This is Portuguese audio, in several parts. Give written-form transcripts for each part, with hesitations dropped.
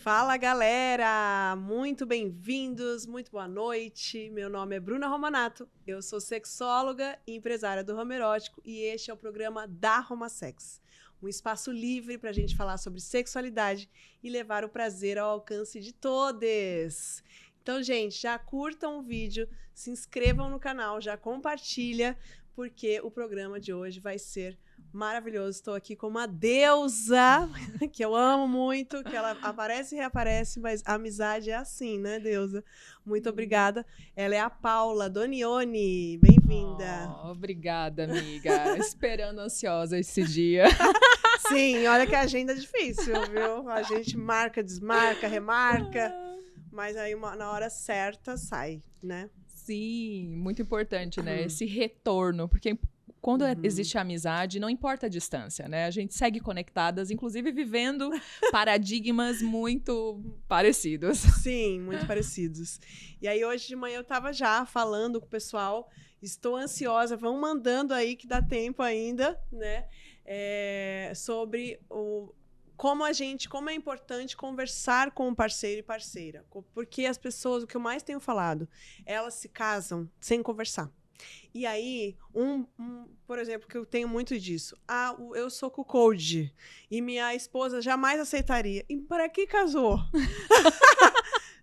Fala, galera! Muito bem-vindos, muito boa noite. Meu nome é Bruna Romanato, eu sou sexóloga e empresária do ramo erótico e este é o programa da Romasex, um espaço livre para a gente falar sobre sexualidade e levar o prazer ao alcance de todos. Então, gente, já curtam o vídeo, se inscrevam no canal, já compartilha, porque o programa de hoje vai ser maravilhoso. Estou aqui com uma deusa, que eu amo muito, que ela aparece e reaparece, mas a amizade é assim, né, deusa? Muito obrigada. Ela é a Paula Donioni. Bem-vinda. Oh, obrigada, amiga. Esperando ansiosa esse dia. Sim, olha que a agenda é difícil, viu? A gente marca, desmarca, remarca, mas aí na hora certa sai, né? Sim, muito importante, né? Esse retorno, porque quando existe a amizade, não importa a distância, né? A gente segue conectadas, inclusive vivendo paradigmas muito parecidos. Sim, muito parecidos. E aí hoje de manhã eu tava já falando com o pessoal, estou ansiosa, vão mandando aí que dá tempo ainda, né? Sobre como é importante conversar com o parceiro e parceira. Porque as pessoas, o que eu mais tenho falado, elas se casam sem conversar. E aí, por exemplo, que eu tenho muito disso. Eu sou cuckold e minha esposa jamais aceitaria. E para que casou?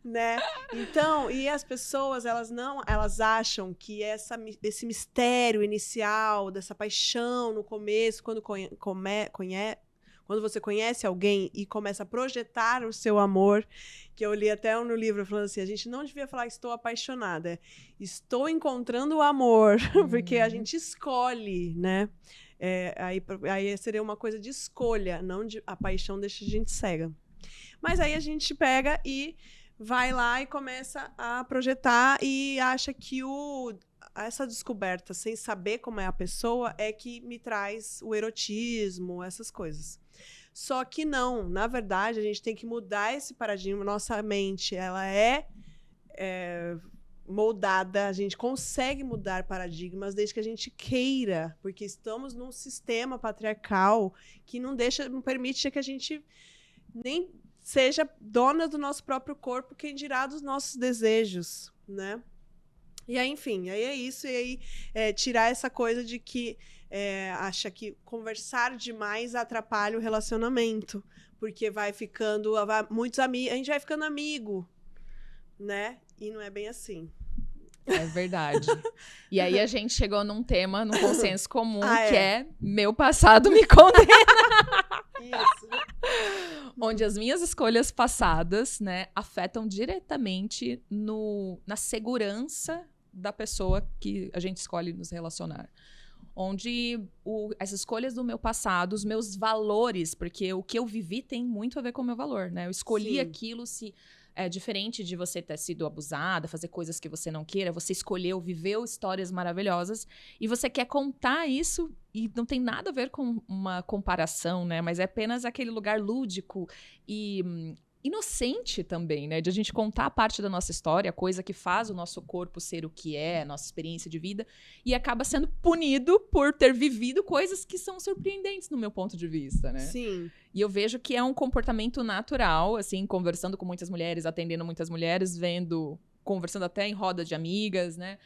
Né? Então, e as pessoas, elas acham que esse mistério inicial, dessa paixão no começo, quando você conhece alguém e começa a projetar o seu amor, que eu li até no livro falando assim, a gente não devia falar estou apaixonada, estou encontrando o amor, porque a gente escolhe, né? Aí seria uma coisa de escolha, não a paixão deixa a gente cega. Mas aí a gente pega e vai lá e começa a projetar e acha que essa descoberta, sem saber como é a pessoa, é que me traz o erotismo, essas coisas. Só que não, na verdade, a gente tem que mudar esse paradigma. Nossa mente, ela é moldada, a gente consegue mudar paradigmas desde que a gente queira, porque estamos num sistema patriarcal que não permite que a gente nem seja dona do nosso próprio corpo, quem dirá dos nossos desejos, né? E aí, enfim, aí é isso, e aí tirar essa coisa de que acha que conversar demais atrapalha o relacionamento, porque vai ficando, muitos amigos, a gente vai ficando amigo, né? E não é bem assim. É verdade. E aí a gente chegou num consenso comum, que é meu passado me condena. Isso. Onde as minhas escolhas passadas, né, afetam diretamente na segurança da pessoa que a gente escolhe nos relacionar. Onde as escolhas do meu passado, os meus valores, porque o que eu vivi tem muito a ver com o meu valor, né? Eu escolhi aquilo, se é diferente de você ter sido abusada, fazer coisas que você não queira, você escolheu, viveu histórias maravilhosas e você quer contar isso e não tem nada a ver com uma comparação, né? Mas é apenas aquele lugar lúdico e inocente também, né? De a gente contar parte da nossa história, a coisa que faz o nosso corpo ser o que é, a nossa experiência de vida, e acaba sendo punido por ter vivido coisas que são surpreendentes no meu ponto de vista, né? Sim. E eu vejo que é um comportamento natural, assim, conversando com muitas mulheres, atendendo muitas mulheres, conversando até em roda de amigas, né?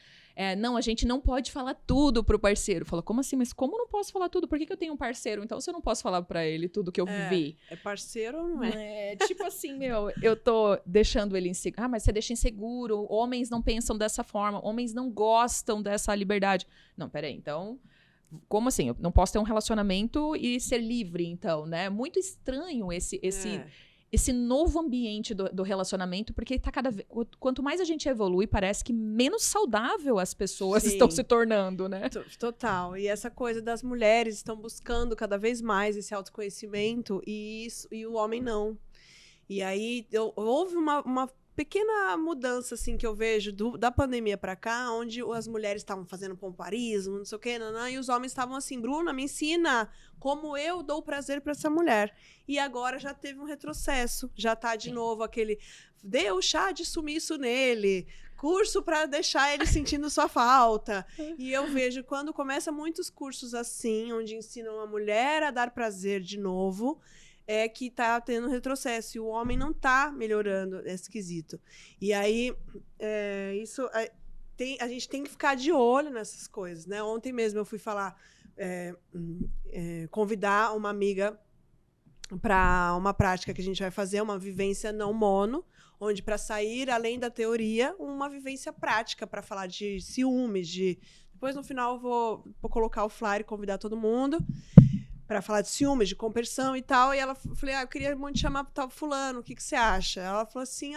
Não, a gente não pode falar tudo pro parceiro. Fala, como assim? Mas como não posso falar tudo? Por que eu tenho um parceiro? Então, se eu não posso falar pra ele tudo que eu vivi? É parceiro ou não é? Tipo assim, eu tô deixando ele inseguro. Mas você deixa inseguro. Homens não pensam dessa forma. Homens não gostam dessa liberdade. Não, peraí, então... Como assim? Eu não posso ter um relacionamento e ser livre, então, né? Muito estranho esse novo ambiente do relacionamento, porque tá quanto mais a gente evolui, parece que menos saudável as pessoas estão se tornando, né? Total. E essa coisa das mulheres estão buscando cada vez mais esse autoconhecimento e o homem não. E aí houve uma pequena mudança assim que eu vejo da pandemia para cá, onde as mulheres estavam fazendo pompoarismo, não sei o quê, e os homens estavam assim, Bruna, me ensina como eu dou prazer para essa mulher. E agora já teve um retrocesso, já tá de novo aquele, dê o chá de sumiço nele, curso para deixar ele sentindo sua falta. E eu vejo quando começa muitos cursos assim, onde ensinam a mulher a dar prazer de novo, é que tá tendo retrocesso. E o homem não tá melhorando esse quesito. E aí, a gente tem que ficar de olho nessas coisas, né? Ontem mesmo eu fui convidar uma amiga para uma prática que a gente vai fazer, uma vivência não mono, onde para sair além da teoria, uma vivência prática para falar de ciúmes, depois no final eu vou colocar o flyer e convidar todo mundo para falar de ciúmes, de compersão e tal. E ela falei, eu queria muito chamar tal fulano, o que você acha? Ela falou assim,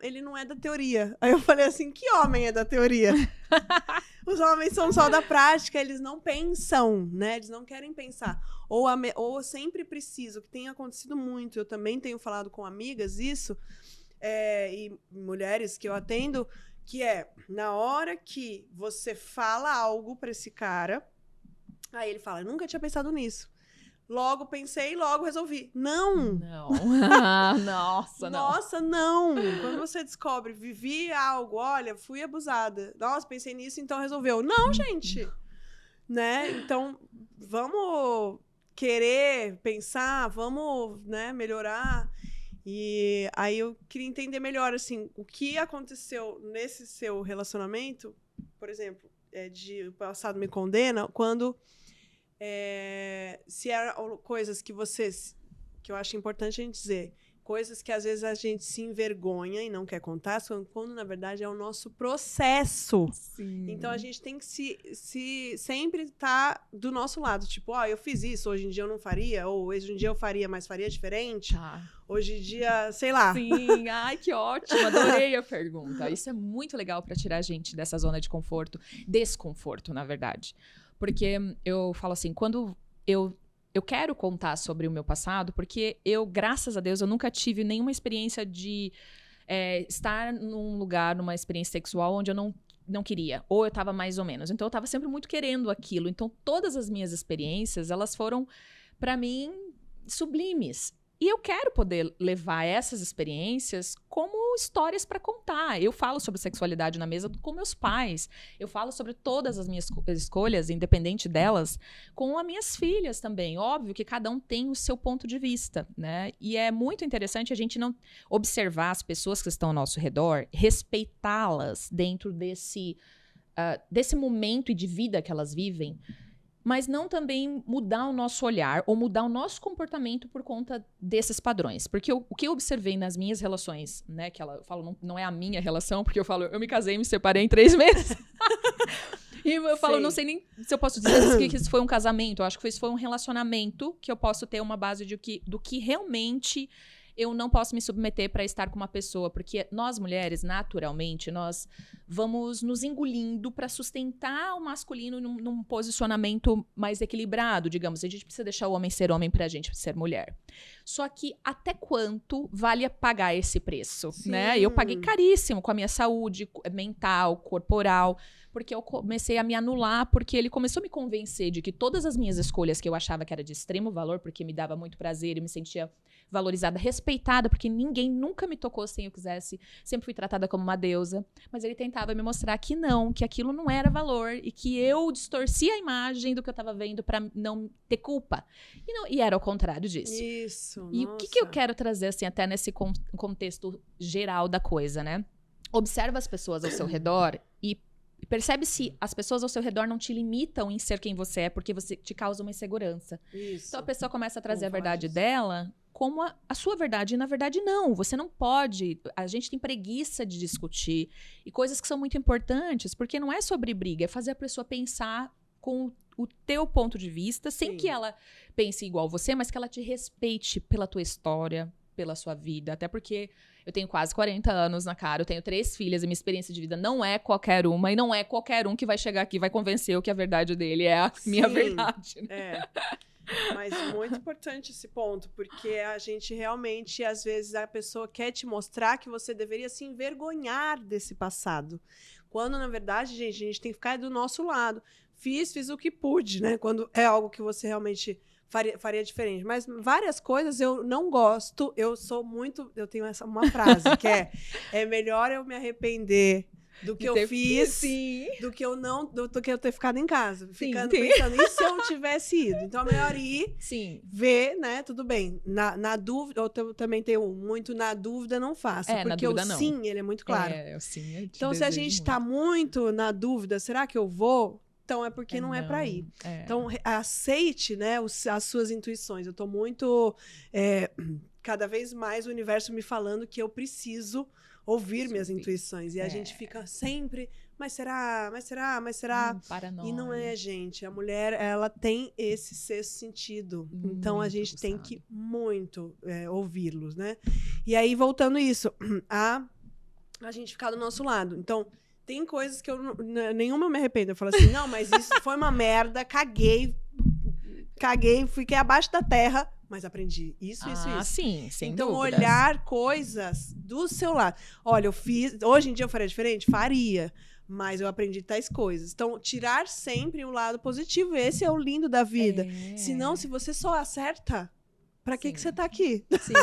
ele não é da teoria. Aí eu falei assim, que homem é da teoria? Os homens são só da prática, eles não pensam, né? Eles não querem pensar. Ou sempre preciso, que tem acontecido muito, eu também tenho falado com amigas isso, e mulheres que eu atendo, que na hora que você fala algo para esse cara, aí ele fala, eu nunca tinha pensado nisso. Logo pensei, logo resolvi. Não! Nossa, não. Nossa, não! Quando você descobre, vivi algo, olha, fui abusada. Nossa, pensei nisso, então resolveu. Não, gente! Né? Então, vamos querer pensar, vamos, né, melhorar. E aí eu queria entender melhor, assim, o que aconteceu nesse seu relacionamento, por exemplo, de o passado me condena, quando se eram coisas que eu acho importante a gente dizer, coisas que às vezes a gente se envergonha e não quer contar, quando na verdade é o nosso processo. Sim. Então a gente tem que sempre estar do nosso lado, tipo, eu fiz isso, hoje em dia eu não faria, ou hoje em dia eu faria, mas faria diferente. Hoje em dia, sei lá. Sim, ai, que ótimo, adorei a pergunta. Isso é muito legal para tirar a gente dessa zona de conforto, desconforto, na verdade. Porque eu falo assim, quando eu quero contar sobre o meu passado, porque graças a Deus, eu nunca tive nenhuma experiência de estar num lugar, numa experiência sexual onde eu não queria, ou eu estava mais ou menos. Então, eu estava sempre muito querendo aquilo. Então, todas as minhas experiências, elas foram, para mim, sublimes. E eu quero poder levar essas experiências como histórias para contar. Eu falo sobre sexualidade na mesa com meus pais. Eu falo sobre todas as minhas escolhas, independente delas, com as minhas filhas também. Óbvio que cada um tem o seu ponto de vista, né? E é muito interessante a gente não observar as pessoas que estão ao nosso redor, respeitá-las dentro desse momento e de vida que elas vivem, mas não também mudar o nosso olhar ou mudar o nosso comportamento por conta desses padrões. Porque o que eu observei nas minhas relações, né, que eu falo, não é a minha relação, porque eu me casei e me separei em 3 meses. E eu falo, não sei nem se eu posso dizer que isso foi um casamento, eu acho que isso foi um relacionamento que eu posso ter uma base do que realmente eu não posso me submeter para estar com uma pessoa, porque nós mulheres, naturalmente, nós vamos nos engolindo para sustentar o masculino num posicionamento mais equilibrado, digamos. A gente precisa deixar o homem ser homem para a gente ser mulher. Só que até quanto vale pagar esse preço, né? Eu paguei caríssimo com a minha saúde mental, corporal, porque eu comecei a me anular, porque ele começou a me convencer de que todas as minhas escolhas que eu achava que era de extremo valor, porque me dava muito prazer e me sentia valorizada, respeitada, porque ninguém nunca me tocou sem eu quisesse, sempre fui tratada como uma deusa, mas ele tentava me mostrar que não, que aquilo não era valor e que eu distorcia a imagem do que eu estava vendo para não ter culpa. E era ao contrário disso. Isso, e o que eu quero trazer, assim, até nesse contexto geral da coisa, né? Observa as pessoas ao seu redor e percebe se as pessoas ao seu redor não te limitam em ser quem você é, porque você te causa uma insegurança. Isso. Então a pessoa começa a trazer a verdade dela como a sua verdade. E na verdade não, você não pode. A gente tem preguiça de discutir. E coisas que são muito importantes, porque não é sobre briga, é fazer a pessoa pensar com o teu ponto de vista, sem que ela pense igual você, mas que ela te respeite pela tua história, pela sua vida. Até porque eu tenho quase 40 anos na cara, eu tenho 3 filhas e minha experiência de vida não é qualquer uma, e não é qualquer um que vai chegar aqui e vai convencer eu que a verdade dele é a minha verdade. Né? Mas muito importante esse ponto, porque a gente realmente, às vezes, a pessoa quer te mostrar que você deveria se envergonhar desse passado. Quando, na verdade, a gente tem que ficar do nosso lado. Fiz o que pude, né? Quando é algo que você realmente faria diferente. Mas várias coisas eu não gosto. Eu tenho uma frase que é melhor eu me arrepender do que eu fiz, sim. do que eu não, do que eu ter ficado em casa. Ficando sim. pensando, e se eu tivesse ido? Então é melhor ir, Sim. ver, né? Tudo bem. Na dúvida, eu também tenho muito na dúvida, não faça. Na Porque dúvida, o não. sim, ele é muito claro. O sim, eu te então, se a desejo gente tá muito na dúvida, será que eu vou? Então é porque não é para ir. Então, aceite, né, as suas intuições. Eu tô muito... cada vez mais o universo me falando que eu preciso ouvir minhas intuições. E a gente fica sempre... Mas será? Mas será? Mas será? Paranoia. E não é, gente. A mulher, ela tem esse sexto sentido. Então, a gente tem que muito ouvi-los, né? E aí, voltando isso, a gente ficar do nosso lado. Então... Tem coisas que nenhuma eu me arrependo. Eu falo assim, não, mas isso foi uma merda, caguei, fiquei abaixo da terra, mas aprendi isso. Sim, sem então, dúvidas. olhar coisas do seu lado. Olha, eu fiz... Hoje em dia eu faria diferente? Faria. Mas eu aprendi tais coisas. Então, tirar sempre o lado positivo. Esse é o lindo da vida. Senão, se você só acerta... Pra que você tá aqui? Sim.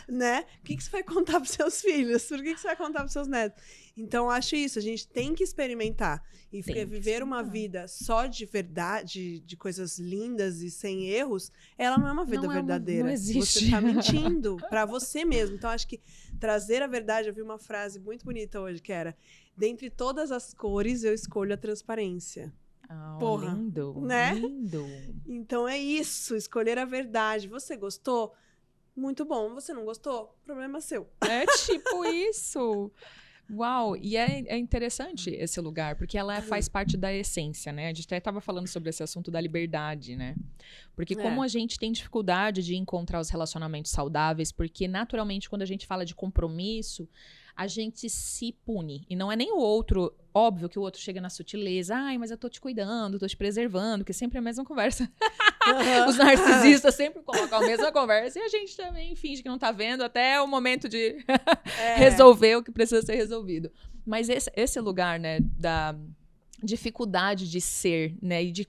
né? O que você vai contar pros seus filhos? Por que você vai contar pros seus netos? Então, eu acho isso. A gente tem que experimentar. E viver uma vida só de verdade, de coisas lindas e sem erros, ela não é uma vida verdadeira. Não existe. Você tá mentindo pra você mesmo. Então, acho que trazer a verdade... Eu vi uma frase muito bonita hoje, que era... Dentre todas as cores, eu escolho a transparência. Porra, lindo, né? lindo. Então é isso, escolher a verdade. Você gostou? Muito bom. Você não gostou? Problema seu. É tipo isso. Uau, e é interessante esse lugar, porque ela faz parte da essência, né? A gente até estava falando sobre esse assunto da liberdade, né? Porque como a gente tem dificuldade de encontrar os relacionamentos saudáveis, porque naturalmente quando a gente fala de compromisso, a gente se pune. E não é nem o outro... Óbvio que o outro chega na sutileza. Ai, mas eu tô te cuidando, tô te preservando, que sempre é a mesma conversa. Os narcisistas sempre colocam a mesma conversa e a gente também finge que não tá vendo até o momento de resolver o que precisa ser resolvido. Mas esse lugar, né, da dificuldade de ser, né, e de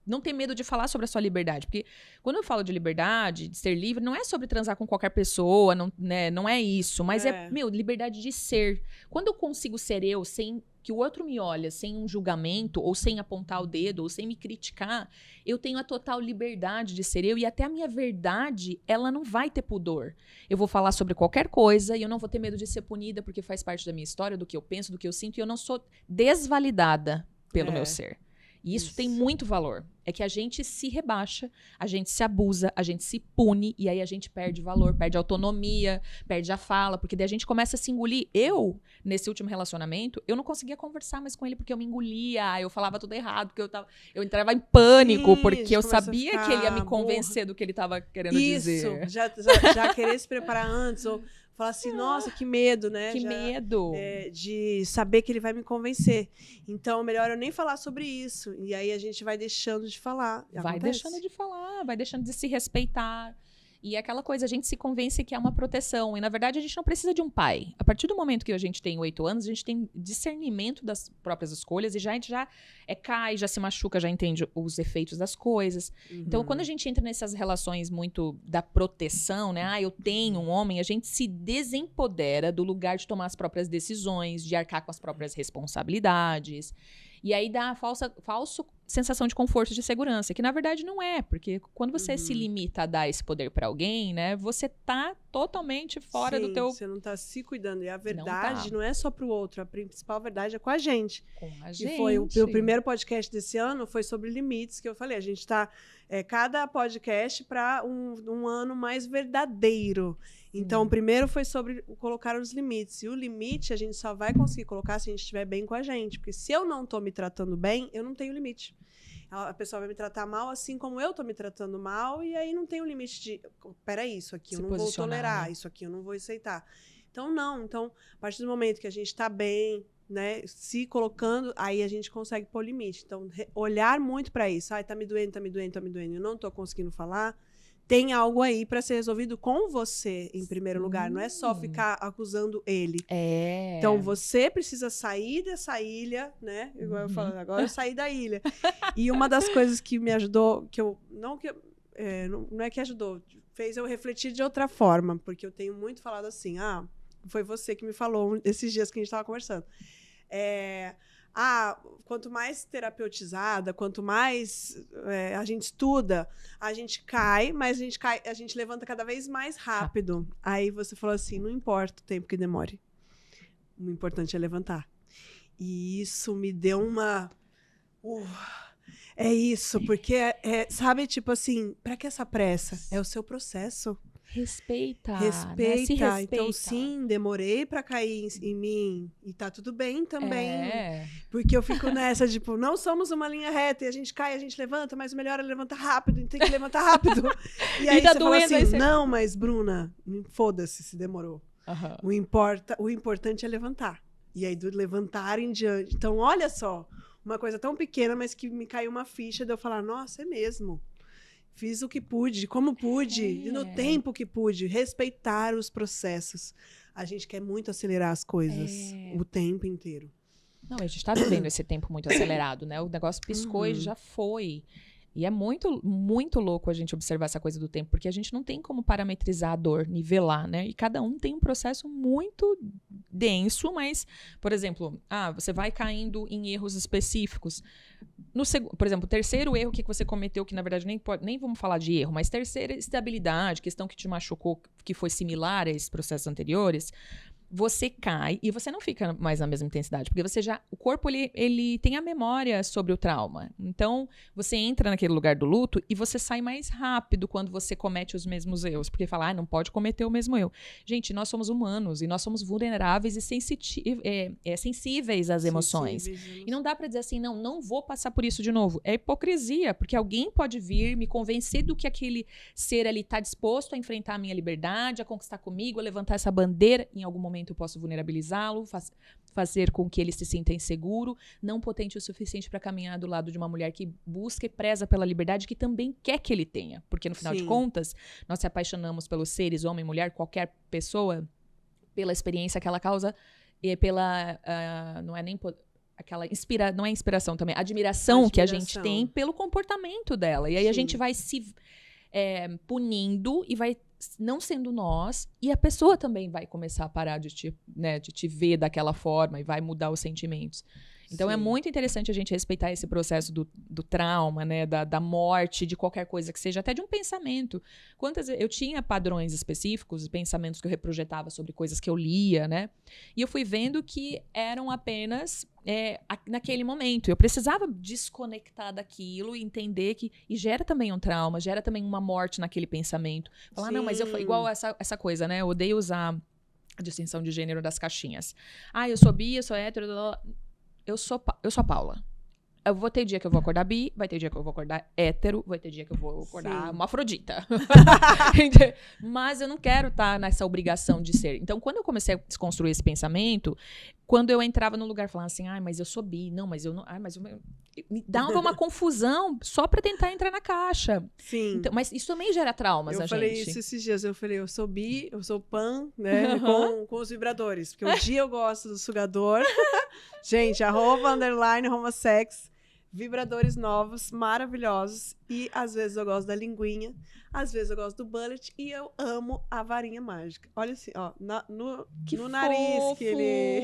não ter medo de falar sobre a sua liberdade. Porque quando eu falo de liberdade, de ser livre, não é sobre transar com qualquer pessoa, não é isso. Mas liberdade de ser. Quando eu consigo ser eu, sem que o outro me olhe, sem um julgamento, ou sem apontar o dedo, ou sem me criticar, eu tenho a total liberdade de ser eu. E até a minha verdade, ela não vai ter pudor. Eu vou falar sobre qualquer coisa e eu não vou ter medo de ser punida, porque faz parte da minha história, do que eu penso, do que eu sinto. E eu não sou desvalidada pelo meu ser. E isso tem muito valor. É que a gente se rebaixa, a gente se abusa, a gente se pune, e aí a gente perde valor, perde autonomia, perde a fala, porque daí a gente começa a se engolir. Eu, nesse último relacionamento, eu não conseguia conversar mais com ele porque eu me engolia, eu falava tudo errado, porque eu entrava em pânico, porque eu sabia que ele ia me convencer do que ele estava querendo dizer. Isso, já querer se preparar antes, ou falar assim, nossa, que medo, né? Que medo. De saber que ele vai me convencer. Então, melhor eu nem falar sobre isso. E aí a gente vai deixando de falar. Vai deixando de falar, vai deixando de se respeitar. E aquela coisa, a gente se convence que é uma proteção. E, na verdade, a gente não precisa de um pai. A partir do momento que a gente tem 8 anos, a gente tem discernimento das próprias escolhas. E a gente já cai, já se machuca, já entende os efeitos das coisas. Então, quando a gente entra nessas relações muito da proteção, né? Ah, eu tenho um homem, a gente se desempodera do lugar de tomar as próprias decisões, de arcar com as próprias responsabilidades. E aí dá a falsa sensação de conforto, de segurança, que na verdade não é, porque quando você se limita a dar esse poder para alguém, né, você tá totalmente fora do teu... você não tá se cuidando. E a verdade não é só pro outro, a principal verdade é com a gente. Com a gente. E foi o primeiro podcast desse ano, foi sobre limites, que eu falei, a gente tá cada podcast para um ano mais verdadeiro. Então, o primeiro foi sobre colocar os limites. E o limite a gente só vai conseguir colocar se a gente estiver bem com a gente. Porque se eu não tô me tratando bem, eu não tenho limite. A pessoa vai me tratar mal assim como eu tô me tratando mal. E aí não tem um limite de... Peraí, isso aqui eu não vou tolerar. Né? Isso aqui eu não vou aceitar. Então, não. Então, a partir do momento que a gente tá bem, né, se colocando, aí a gente consegue pôr limite. Então, olhar muito para isso. Ai, tá me doendo, tá me doendo, tá me doendo. Eu não tô conseguindo falar. Tem algo aí para ser resolvido com você, em primeiro lugar. Não é só ficar acusando ele. Então, você precisa sair dessa ilha, né? Igual eu falando, agora eu saí da ilha. E uma das coisas que me ajudou, que eu... Não é que ajudou, fez eu refletir de outra forma. Porque eu tenho muito falado assim, foi você que me falou esses dias que a gente estava conversando. Quanto mais terapeutizada, quanto mais a gente estuda, a gente cai, mas a gente levanta cada vez mais rápido. Aí você falou assim, não importa o tempo que demore. O importante é levantar. E isso me deu uma... é isso, porque, sabe, tipo assim, pra que essa pressa? É o seu processo. Respeita. Respeita. Né? Se respeita. Então, sim, demorei pra cair em mim. E tá tudo bem também. É. Porque eu fico nessa, tipo, não somos uma linha reta. E a gente cai, a gente levanta, mas o melhor é levantar rápido. Tem que levantar rápido. E aí tá você fala assim, aí você... não, mas Bruna, foda-se se demorou. Uhum. O importante é levantar. E aí, do levantar em diante. Então, olha só, uma coisa tão pequena, mas que me caiu uma ficha de eu falar, nossa, é mesmo. Fiz o que pude, como pude, e no tempo que pude, respeitar os processos. A gente quer muito acelerar as coisas o tempo inteiro. Não, a gente tá vivendo esse tempo muito acelerado, né? O negócio piscou e já foi. E é muito, muito louco a gente observar essa coisa do tempo, porque a gente não tem como parametrizar a dor, nivelar, né? E cada um tem um processo muito denso, mas, por exemplo, você vai caindo em erros específicos. Por exemplo, o terceiro erro que você cometeu, que na verdade nem vamos falar de erro, mas terceira estabilidade, questão que te machucou, que foi similar a esses processos anteriores, você cai e você não fica mais na mesma intensidade, porque o corpo ele tem a memória sobre o trauma. Então, você entra naquele lugar do luto e você sai mais rápido quando você comete os mesmos erros, porque fala, não pode cometer o mesmo erro. Gente, nós somos humanos e nós somos vulneráveis e sensíveis às emoções. E não dá pra dizer assim, não vou passar por isso de novo. É hipocrisia, porque alguém pode vir me convencer do que aquele ser ali tá disposto a enfrentar a minha liberdade, a conquistar comigo, a levantar essa bandeira em algum momento. Eu posso vulnerabilizá-lo, fazer com que ele se sinta inseguro, não potente o suficiente para caminhar do lado de uma mulher que busca e preza pela liberdade, que também quer que ele tenha. Porque, no final de contas, nós se apaixonamos pelos seres, homem, mulher, qualquer pessoa, pela experiência que ela causa e pela... não é nem... não é inspiração também, admiração que a gente tem pelo comportamento dela. E aí a gente vai se punindo e vai não sendo nós, e a pessoa também vai começar a parar de te ver daquela forma e vai mudar os sentimentos. Então é muito interessante a gente respeitar esse processo do trauma, né, da morte, de qualquer coisa que seja, até de um pensamento. Quantas vezes eu tinha padrões específicos, pensamentos que eu reprojetava sobre coisas que eu lia, né? E eu fui vendo que eram apenas naquele momento. Eu precisava desconectar daquilo e entender que... E gera também um trauma, gera também uma morte naquele pensamento. Falar, não, mas igual essa coisa, né? Eu odeio usar a distinção de gênero das caixinhas. Eu sou bi, eu sou hétero... Eu sou a Paula. Eu vou ter dia que eu vou acordar bi, vai ter dia que eu vou acordar hétero, vai ter dia que eu vou acordar uma afrodita. Mas eu não quero estar nessa obrigação de ser. Então, quando eu comecei a desconstruir esse pensamento, quando eu entrava no lugar falando assim, mas eu sou bi, não, mas eu não... me dava uma confusão só pra tentar entrar na caixa. Sim. Então, mas isso também gera traumas na gente. Eu falei isso esses dias. Eu falei, eu sou bi, eu sou pan, né? Com os vibradores. Porque um dia eu gosto do sugador. Gente, @_homosex. Vibradores novos, maravilhosos. E às vezes eu gosto da linguinha. Às vezes eu gosto do bullet. E eu amo a varinha mágica. Olha assim, ó. No nariz que ele...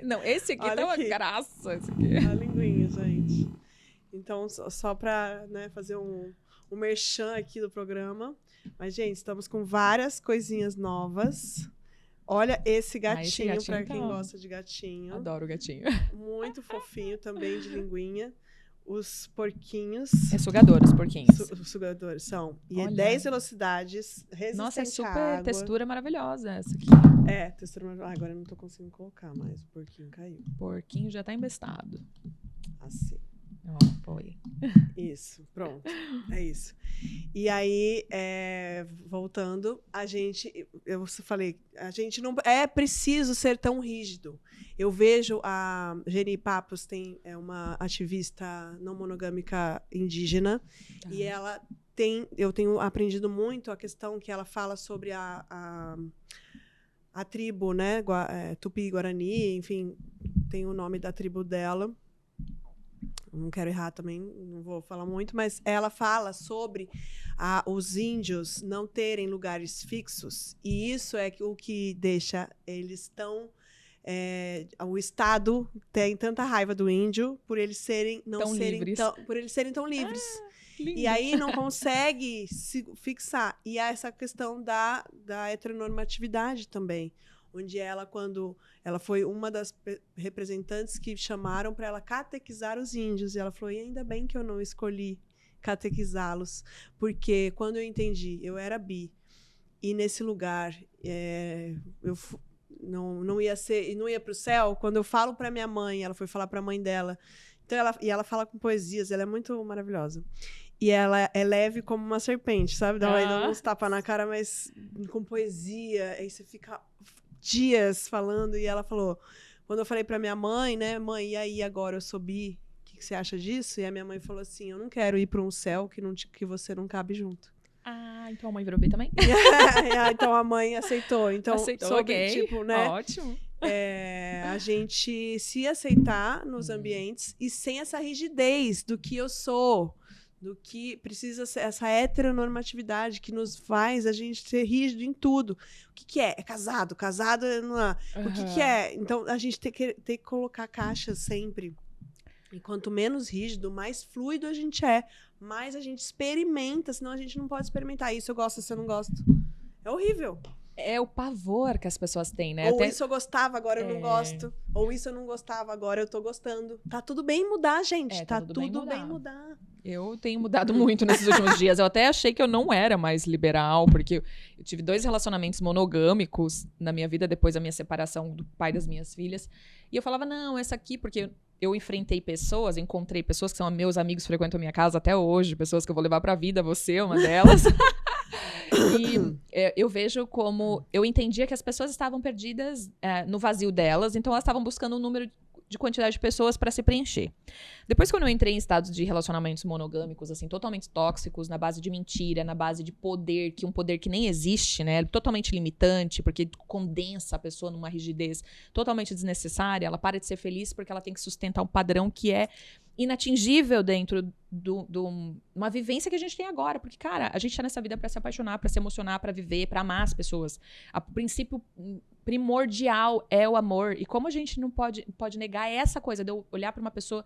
Não, esse aqui tem uma graça. Esse aqui. A linguinha, gente. Então, só pra fazer um merchan aqui do programa. Mas, gente, estamos com várias coisinhas novas. Olha esse gatinho, pra quem gosta de gatinho. Adoro gatinho. Muito fofinho também, de linguinha. Os porquinhos. Sugadores, porquinhos. Sugadores, são. E 10 velocidades, resistente. Nossa, é super textura maravilhosa essa aqui. Textura maravilhosa. Agora eu não tô conseguindo colocar mais. O porquinho caiu. O porquinho já tá embestado. Assim. Foi. Isso, pronto. É isso. E aí, voltando, eu falei, a gente não é preciso ser tão rígido. Eu vejo a Geni Papos, uma ativista não monogâmica indígena, e eu tenho aprendido muito a questão que ela fala sobre a tribo, né, Tupi-Guarani, enfim, tem o nome da tribo dela. Não quero errar também, não vou falar muito, mas ela fala sobre os índios não terem lugares fixos, e isso é o que deixa eles tão o Estado tem tanta raiva do índio por eles serem tão livres. Lindo. E aí não consegue se fixar. E há essa questão da heteronormatividade também. Onde quando ela foi uma das representantes que chamaram para ela catequizar os índios. E ela falou, e ainda bem que eu não escolhi catequizá-los. Porque quando eu entendi, eu era bi. E nesse lugar, eu não ia para o céu. Quando eu falo para minha mãe, ela foi falar para a mãe dela. Então ela fala com poesias, ela é muito maravilhosa. E ela é leve como uma serpente, sabe? Dá uns tapas na cara, mas com poesia. Aí você fica dias falando. E ela falou, quando eu falei pra minha mãe, né? Mãe, e aí agora eu sou bi? O que você acha disso? E a minha mãe falou assim, eu não quero ir pra um céu que você não cabe junto. Ah, então a mãe virou bi também? Então a mãe aceitou. Então, ok. Tipo, né? Ótimo. A gente se aceitar nos ambientes e sem essa rigidez do que eu sou, do que precisa ser essa heteronormatividade que nos faz a gente ser rígido em tudo. O que é? É casado. Casado não é. O que é? Então, a gente tem que colocar caixas sempre. E quanto menos rígido, mais fluido a gente mais a gente experimenta, senão a gente não pode experimentar. Isso eu gosto, isso eu não gosto. É horrível. É o pavor que as pessoas têm, né? Ou isso eu gostava, agora eu não gosto. Ou isso eu não gostava, agora eu tô gostando. Tá tudo bem mudar, gente. Tá tudo bem mudar. Eu tenho mudado muito nesses últimos dias. Eu até achei que eu não era mais liberal, porque eu tive 2 relacionamentos monogâmicos na minha vida, depois da minha separação do pai das minhas filhas. E eu falava, não, essa aqui, porque eu encontrei pessoas que são meus amigos, frequentam a minha casa até hoje, pessoas que eu vou levar pra vida, você é uma delas. E eu vejo como... Eu entendia que as pessoas estavam perdidas no vazio delas, então elas estavam buscando um número de quantidade de pessoas para se preencher. Depois, quando eu entrei em estados de relacionamentos monogâmicos, assim, totalmente tóxicos, na base de mentira, na base de poder, um poder que nem existe, né? Totalmente limitante, porque condensa a pessoa numa rigidez totalmente desnecessária. Ela para de ser feliz porque ela tem que sustentar um padrão que é inatingível dentro de uma vivência que a gente tem agora. Porque, cara, a gente tá nessa vida para se apaixonar, para se emocionar, para viver, para amar as pessoas. O princípio primordial é o amor. E como a gente não pode negar essa coisa de eu olhar para uma pessoa,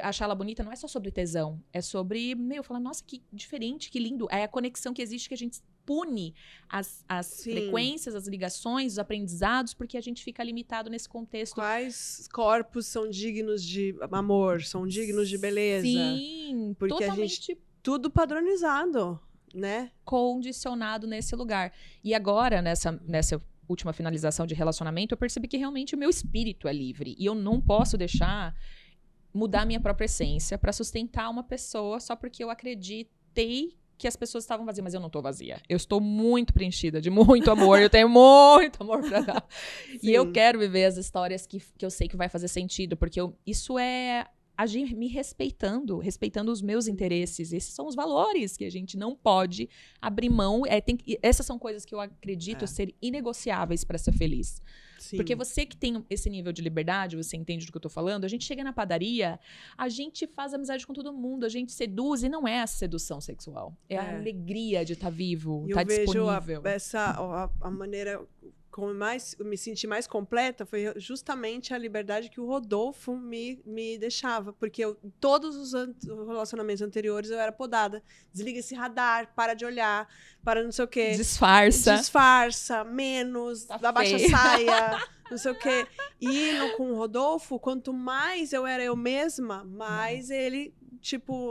achar ela bonita, não é só sobre tesão. É sobre, falar, nossa, que diferente, que lindo. É a conexão que existe, que a gente pune as frequências, as ligações, os aprendizados, porque a gente fica limitado nesse contexto. Quais corpos são dignos de amor, são dignos de beleza? Sim, porque totalmente. A gente, tudo padronizado, né? Condicionado nesse lugar. E agora, nessa última finalização de relacionamento, eu percebi que realmente o meu espírito é livre. E eu não posso deixar mudar a minha própria essência para sustentar uma pessoa só porque eu acreditei que as pessoas estavam vazias, mas eu não tô vazia. Eu estou muito preenchida de muito amor, eu tenho muito amor pra dar. E eu quero viver as histórias que eu sei que vai fazer sentido, porque isso é agir me respeitando os meus interesses. Esses são os valores que a gente não pode abrir mão. Essas são coisas que eu acredito ser inegociáveis para ser feliz. Sim. Porque você que tem esse nível de liberdade, você entende do que eu tô falando, a gente chega na padaria, a gente faz amizade com todo mundo, a gente seduz, e não é a sedução sexual. É a alegria de estar vivo, estar disponível. A maneira como eu me senti mais completa foi justamente a liberdade que o Rodolfo me deixava. Porque todos os relacionamentos anteriores eu era podada. Desliga esse radar, para de olhar, para não sei o quê. Disfarça, menos, abaixa a saia, não sei o quê. E com o Rodolfo, quanto mais eu era eu mesma, mais ele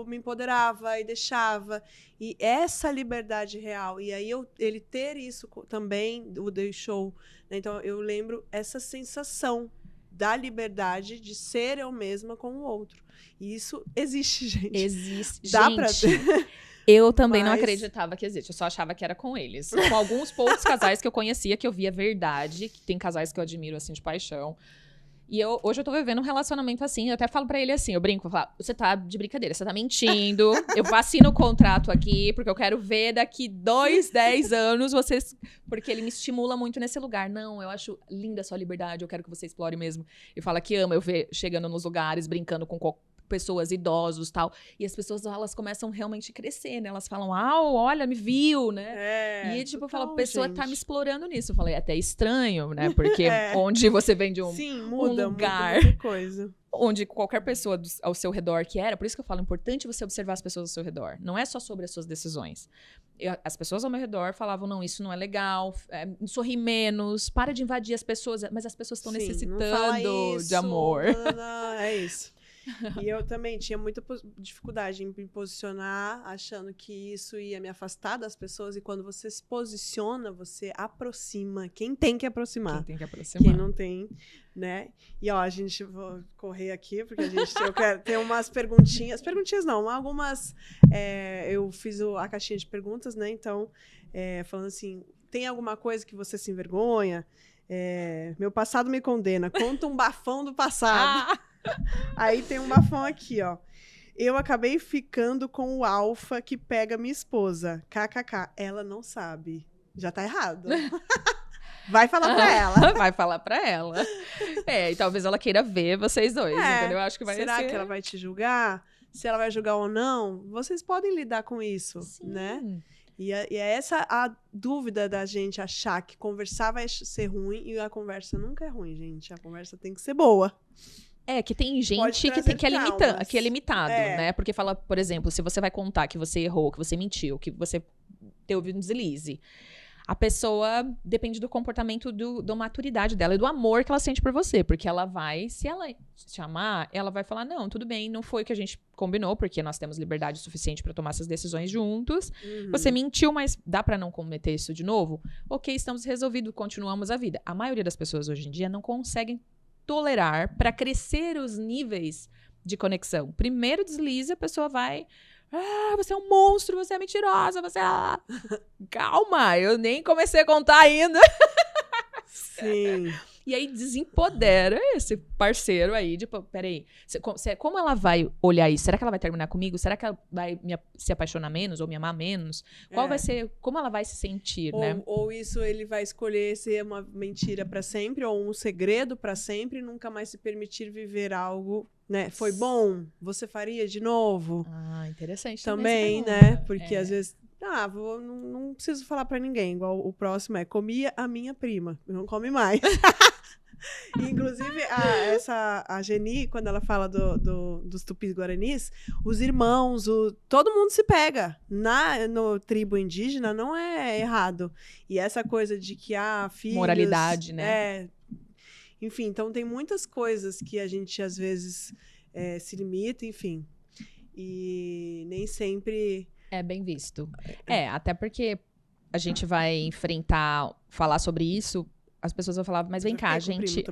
me empoderava e deixava. E essa liberdade real. E aí, ele ter isso também o deixou. Né? Então, eu lembro essa sensação da liberdade de ser eu mesma com o outro. E isso existe, gente. Existe. Dá gente, eu também não acreditava que existe. Eu só achava que era com eles. Com alguns poucos casais que eu conhecia, que eu via verdade. Que tem casais que eu admiro, assim, de paixão. E hoje eu tô vivendo um relacionamento assim, eu até falo pra ele assim, eu brinco, eu falo, você tá de brincadeira, você tá mentindo, eu assino o contrato aqui, porque eu quero ver daqui 10 anos vocês... Porque ele me estimula muito nesse lugar. Não, eu acho linda a sua liberdade, eu quero que você explore mesmo. E fala que ama eu ver chegando nos lugares, brincando com pessoas, idosos, tal. E as pessoas, elas começam realmente a crescer, né? Elas falam, olha, me viu, né? E, tipo, eu falo, a pessoa tá me explorando nisso. Eu falei, é até estranho, né? Porque onde você vem de um, Sim, um lugar... Muda muita coisa. Onde qualquer pessoa ao seu redor que era... Por isso que eu falo, é importante você observar as pessoas ao seu redor. Não é só sobre as suas decisões. As pessoas ao meu redor falavam, não, isso não é legal, sorri menos, para de invadir as pessoas. Mas as pessoas estão necessitando de amor. Não, é isso. E eu também tinha muita dificuldade em me posicionar, achando que isso ia me afastar das pessoas. E quando você se posiciona, você aproxima quem tem que aproximar. Quem tem que aproximar. Quem não tem, né? E, ó, a gente vai correr aqui, porque eu quero ter umas perguntinhas. Perguntinhas não, algumas... eu fiz a caixinha de perguntas, né? Então, falando assim, tem alguma coisa que você se envergonha? Meu passado me condena. Conta um bafão do passado. Aí tem um bafão aqui, ó. Eu acabei ficando com o alfa que pega minha esposa. KKK. Ela não sabe. Já tá errado. Vai falar pra ela. Vai falar pra ela. E talvez ela queira ver vocês dois, entendeu? Eu acho que vai Será ser... que ela vai te julgar? Se ela vai julgar ou não? Vocês podem lidar com isso, Sim. né? E é essa a dúvida da gente achar que conversar vai ser ruim. E a conversa nunca é ruim, gente. A conversa tem que ser boa. Que tem gente que é limitado, né? Porque fala, por exemplo, se você vai contar que você errou, que você mentiu, que você teve um deslize, a pessoa depende do comportamento, da maturidade dela e do amor que ela sente por você. Porque ela vai, se ela te amar, ela vai falar, não, tudo bem, não foi o que a gente combinou, porque nós temos liberdade suficiente pra tomar essas decisões juntos. Você mentiu, mas dá pra não cometer isso de novo? Ok, estamos resolvidos, continuamos a vida. A maioria das pessoas hoje em dia não conseguem tolerar para crescer os níveis de conexão. Primeiro deslize, a pessoa vai... você é um monstro, você é mentirosa, você é... Calma, eu nem comecei a contar ainda. Sim. E aí desempodera esse parceiro aí, tipo, peraí, como ela vai olhar isso? Será que ela vai terminar comigo? Será que ela vai se apaixonar menos ou me amar menos? Qual vai ser, como ela vai se sentir, né? Ou isso ele vai escolher ser uma mentira para sempre, ou um segredo para sempre, e nunca mais se permitir viver algo, né? Foi bom? Você faria de novo? Interessante também, né? Porque às vezes... não preciso falar pra ninguém. Igual o próximo comia a minha prima. Não come mais. E, inclusive, a Geni, quando ela fala dos tupis-guaranis, os irmãos, todo mundo se pega. No tribo indígena não é errado. E essa coisa de que filhos... Moralidade, né? Enfim, então tem muitas coisas que a gente, às vezes, se limita, enfim. E nem sempre... É bem visto. Até porque a gente vai falar sobre isso, as pessoas vão falar, mas vem cá, gente...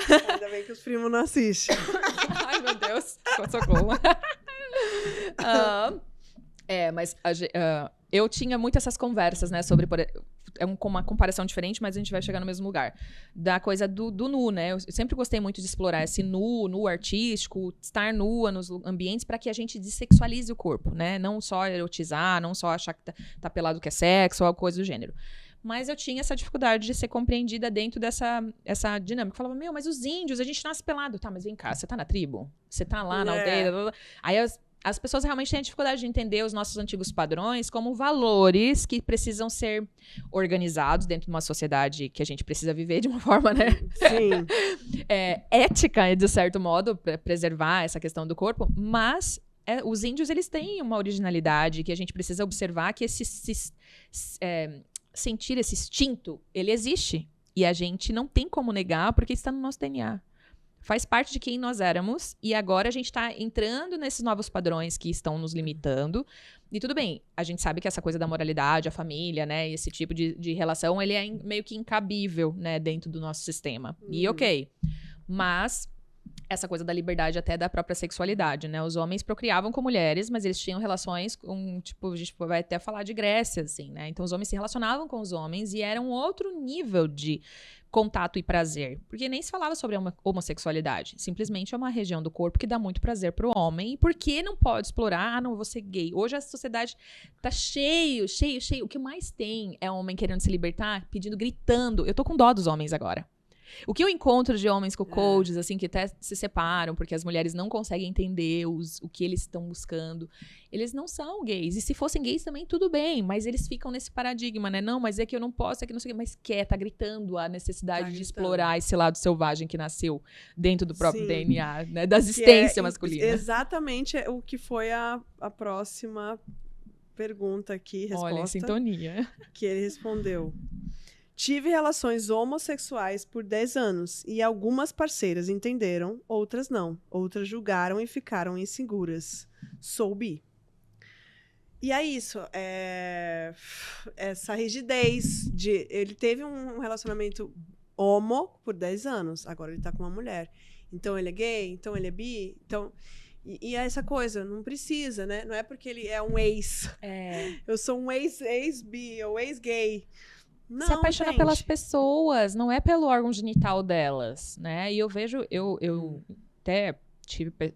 Ainda bem que os primos não assistem. Ai, meu Deus. Socorro. Mas eu tinha muito essas conversas, né, sobre... uma comparação diferente, mas a gente vai chegar no mesmo lugar. Da coisa do nu, né? Eu sempre gostei muito de explorar esse nu artístico, estar nua nos ambientes para que a gente dessexualize o corpo, né? Não só erotizar, não só achar que tá pelado que é sexo ou coisa do gênero. Mas eu tinha essa dificuldade de ser compreendida dentro dessa dinâmica. Eu falava, mas os índios, a gente nasce pelado. Tá, mas vem cá, você tá na tribo? Você tá lá na aldeia? Aí as pessoas realmente têm a dificuldade de entender os nossos antigos padrões como valores que precisam ser organizados dentro de uma sociedade que a gente precisa viver de uma forma, né? Sim. Ética, de certo modo, para preservar essa questão do corpo, mas os índios, eles têm uma originalidade que a gente precisa observar, que sentir esse instinto, ele existe. E a gente não tem como negar, porque está no nosso DNA. Faz parte de quem nós éramos, e agora a gente está entrando nesses novos padrões que estão nos limitando. E tudo bem, a gente sabe que essa coisa da moralidade, a família, né, esse tipo de relação, ele é meio que incabível, né, dentro do nosso sistema. E ok, mas essa coisa da liberdade até da própria sexualidade, né, os homens procriavam com mulheres, mas eles tinham relações com, tipo, a gente vai até falar de Grécia, assim, né, então os homens se relacionavam com os homens e era um outro nível de contato e prazer, porque nem se falava sobre a homossexualidade, simplesmente é uma região do corpo que dá muito prazer pro homem, e por que não pode explorar? Não, vou ser gay. Hoje a sociedade tá cheio, o que mais tem é homem querendo se libertar, gritando, eu tô com dó dos homens agora, O que eu encontro de homens cuckolds, assim, que até se separam, porque as mulheres não conseguem entender o que eles estão buscando. Eles não são gays. E se fossem gays também, tudo bem. Mas eles ficam nesse paradigma, né? Não, mas é que eu não posso, é que não sei o que. Mas tá gritando a necessidade de explorar esse lado selvagem que nasceu dentro do próprio DNA, né? Da existência masculina. Exatamente o que foi a próxima pergunta aqui, resposta. Olha, sintonia. Que ele respondeu. Tive relações homossexuais por 10 anos e algumas parceiras entenderam, outras não. Outras julgaram e ficaram inseguras. Sou bi. E é isso. Essa rigidez de... Ele teve um relacionamento homo por 10 anos. Agora ele tá com uma mulher. Então ele é gay, então ele é bi. Então... E é essa coisa, não precisa, né? Não é porque ele é um ex. Eu sou um ex-bi ou ex-gay. Não, se apaixona gente. pelas pessoas, não é pelo órgão genital delas, né? E eu vejo, eu até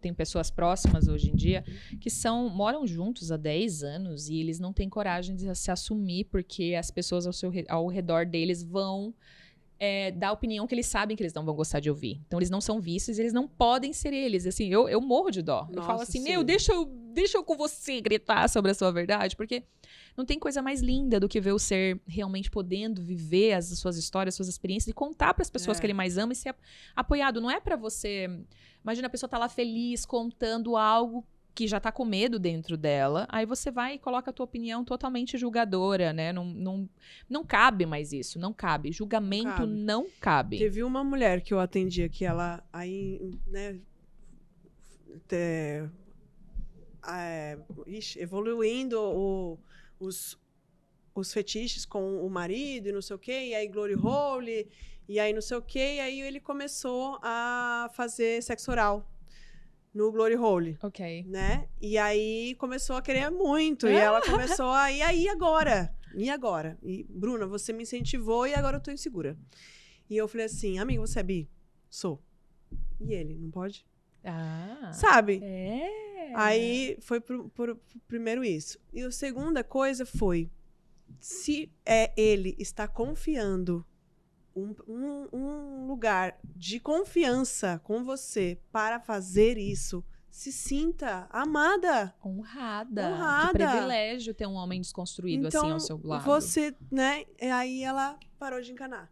tenho pessoas próximas hoje em dia que moram juntos há 10 anos e eles não têm coragem de se assumir porque as pessoas ao redor deles vão dar a opinião que eles sabem que eles não vão gostar de ouvir. Então eles não são vistos, eles não podem ser eles. Assim, eu morro de dó. Nossa, eu falo assim, sim. deixa eu com você gritar sobre a sua verdade, porque não tem coisa mais linda do que ver o ser realmente podendo viver as suas histórias, suas experiências e contar para as pessoas que ele mais ama e ser apoiado. Não é para você... Imagina a pessoa tá lá feliz, contando algo que já tá com medo dentro dela, aí você vai e coloca a tua opinião totalmente julgadora, né? Não cabe mais isso, não cabe. Julgamento não cabe. Teve uma mulher que eu atendi aqui, ela aí, né, evoluindo os fetiches com o marido e não sei o quê, e aí glory hole, e aí não sei o quê, e aí ele começou a fazer sexo oral no glory hole, né? E aí começou a querer muito, e ela começou a... E aí, agora? E agora? E, Bruna, você me incentivou e agora eu tô insegura. E eu falei assim, amigo, você é bi? Sou. E ele, não pode? Sabe? Aí foi pro primeiro isso. E a segunda coisa foi, se ele está confiando um lugar de confiança com você para fazer isso, se sinta amada. Honrada. Que privilégio ter um homem desconstruído então, assim ao seu lado. Você, né? Aí ela parou de encanar.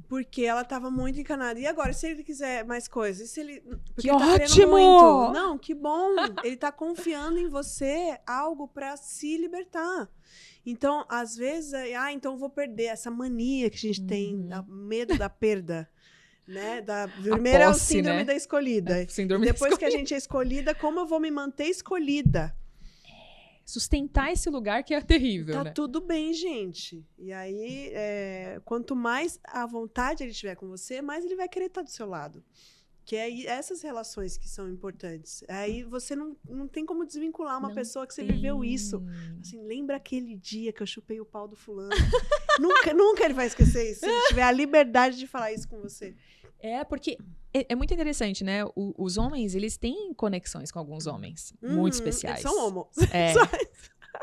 Porque ela tava muito encanada. E agora, se ele quiser mais coisas? E se ele... Porque que ele tá ótimo! Muito. Não, que bom! Ele tá confiando em você algo para se libertar. Então, às vezes, então eu vou perder essa mania que a gente tem, medo da perda. Né? Primeiro é o síndrome da escolhida. Depois que a gente é escolhida, como eu vou me manter escolhida? Sustentar esse lugar que é terrível, tá né? Tudo bem, gente. E aí, quanto mais à vontade ele tiver com você, mais ele vai querer estar do seu lado. Que é essas relações que são importantes. Aí você não tem como desvincular uma pessoa que você viveu isso. Assim, lembra aquele dia que eu chupei o pau do fulano? nunca ele vai esquecer isso, se ele tiver a liberdade de falar isso com você. Porque é muito interessante, né? Os homens, eles têm conexões com alguns homens muito especiais. Eles são homos.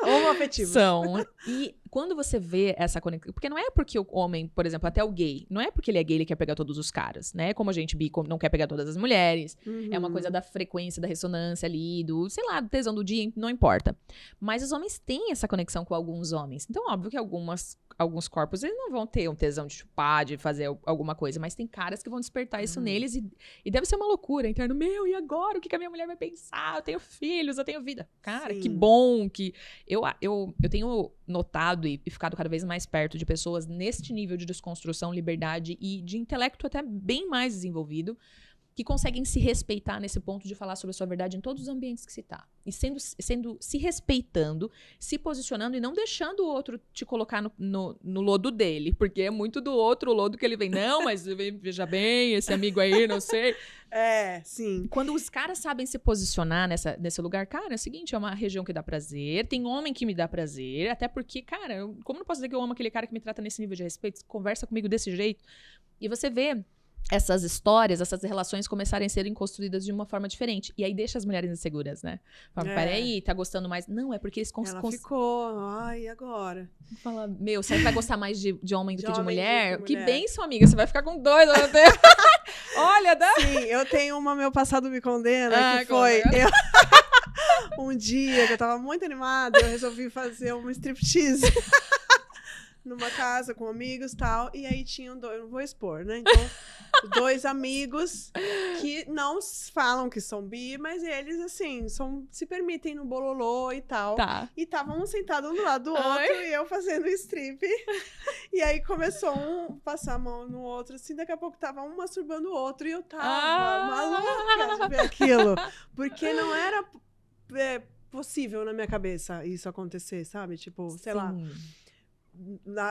Homoafetivos. São. E quando você vê essa conexão... Porque não é porque o homem, por exemplo, até o gay, não é porque ele é gay ele quer pegar todos os caras, né? Como a gente bi não quer pegar todas as mulheres. É uma coisa da frequência, da ressonância ali, do, sei lá, do tesão do dia, não importa. Mas os homens têm essa conexão com alguns homens. Então, óbvio que alguns corpos, eles não vão ter um tesão de chupar, de fazer alguma coisa. Mas tem caras que vão despertar isso neles e deve ser uma loucura interno. E agora? O que a minha mulher vai pensar? Eu tenho filhos, eu tenho vida. Cara, que bom que... Eu tenho notado e ficado cada vez mais perto de pessoas neste nível de desconstrução, liberdade e de intelecto até bem mais desenvolvido, que conseguem se respeitar nesse ponto de falar sobre a sua verdade em todos os ambientes que se tá. E se respeitando, se posicionando e não deixando o outro te colocar no lodo dele. Porque é muito do outro lodo que ele vem. Não, mas veja bem, esse amigo aí, não sei. Sim. Quando os caras sabem se posicionar nesse lugar, cara, é o seguinte, é uma região que dá prazer, tem homem que me dá prazer, até porque, cara, como não posso dizer que eu amo aquele cara que me trata nesse nível de respeito, conversa comigo desse jeito? E você vê essas histórias, essas relações começarem a serem construídas de uma forma diferente. E aí deixa as mulheres inseguras, né? Fala, peraí, tá gostando mais? Não, é porque eles... Ela ficou, ai, e agora? Fala, meu, você vai gostar mais de homem do que de mulher? Que bênção, amiga, você vai ficar com 2 ao mesmo tempo. Olha, dá... Sim, eu tenho uma Meu Passado Me Condena, que foi... Um dia que eu tava muito animada, eu resolvi fazer uma striptease numa casa com amigos e tal. E aí tinham 2, não vou expor, né? Então, 2 amigos que não falam que são bi, mas eles, assim, se permitem no bololô e tal. Tá. E estavam um sentado um do lado do outro e eu fazendo strip. E aí começou passar a mão no outro, assim, daqui a pouco tava um masturbando o outro e eu tava maluca de ver aquilo. Porque não era possível na minha cabeça isso acontecer, sabe? Tipo, sei lá.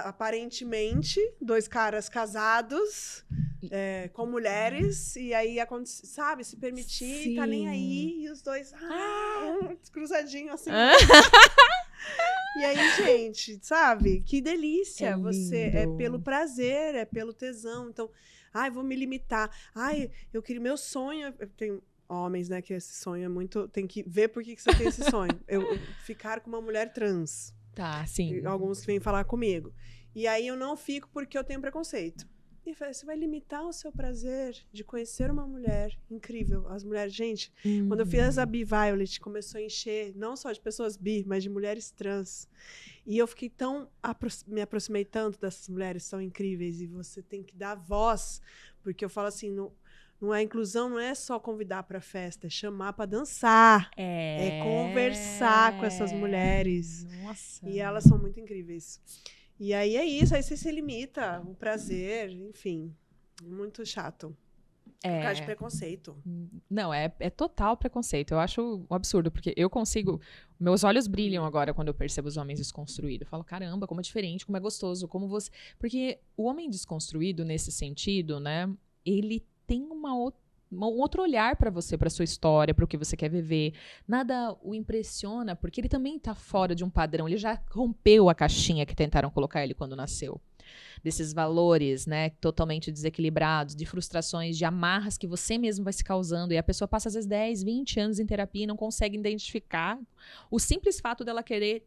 Aparentemente, 2 caras casados com mulheres, e aí sabe, se permitir, tá nem aí, e os dois cruzadinho assim. E aí, gente, sabe, que delícia, você é pelo prazer, é pelo tesão. Então, vou me limitar, eu queria, meu sonho, eu tenho homens, né, que esse sonho é muito, tem que ver por que você tem esse sonho, eu ficar com uma mulher trans. Tá, sim. Alguns que vêm falar comigo. E aí eu não fico porque eu tenho preconceito. E eu falei, você vai limitar o seu prazer de conhecer uma mulher incrível. As mulheres, gente, quando eu fiz a Bi Violet, começou a encher não só de pessoas bi, mas de mulheres trans. E eu fiquei me aproximei tanto dessas mulheres tão incríveis. E você tem que dar voz, porque eu falo assim, não é inclusão, não é só convidar para festa, é chamar para dançar, é conversar com essas mulheres. Nossa. E elas são muito incríveis. E aí é isso, aí você se limita, o prazer, enfim, muito chato. Por causa de preconceito. Não, é total preconceito. Eu acho um absurdo, porque eu consigo... Meus olhos brilham agora quando eu percebo os homens desconstruídos. Eu falo, caramba, como é diferente, como é gostoso, como você... Porque o homem desconstruído, nesse sentido, né, ele tem um outro olhar para você, para sua história, para o que você quer viver. Nada o impressiona, porque ele também está fora de um padrão. Ele já rompeu a caixinha que tentaram colocar ele quando nasceu. Desses valores, né, totalmente desequilibrados, de frustrações, de amarras que você mesmo vai se causando. E a pessoa passa, às vezes, 10, 20 anos em terapia e não consegue identificar o simples fato dela querer...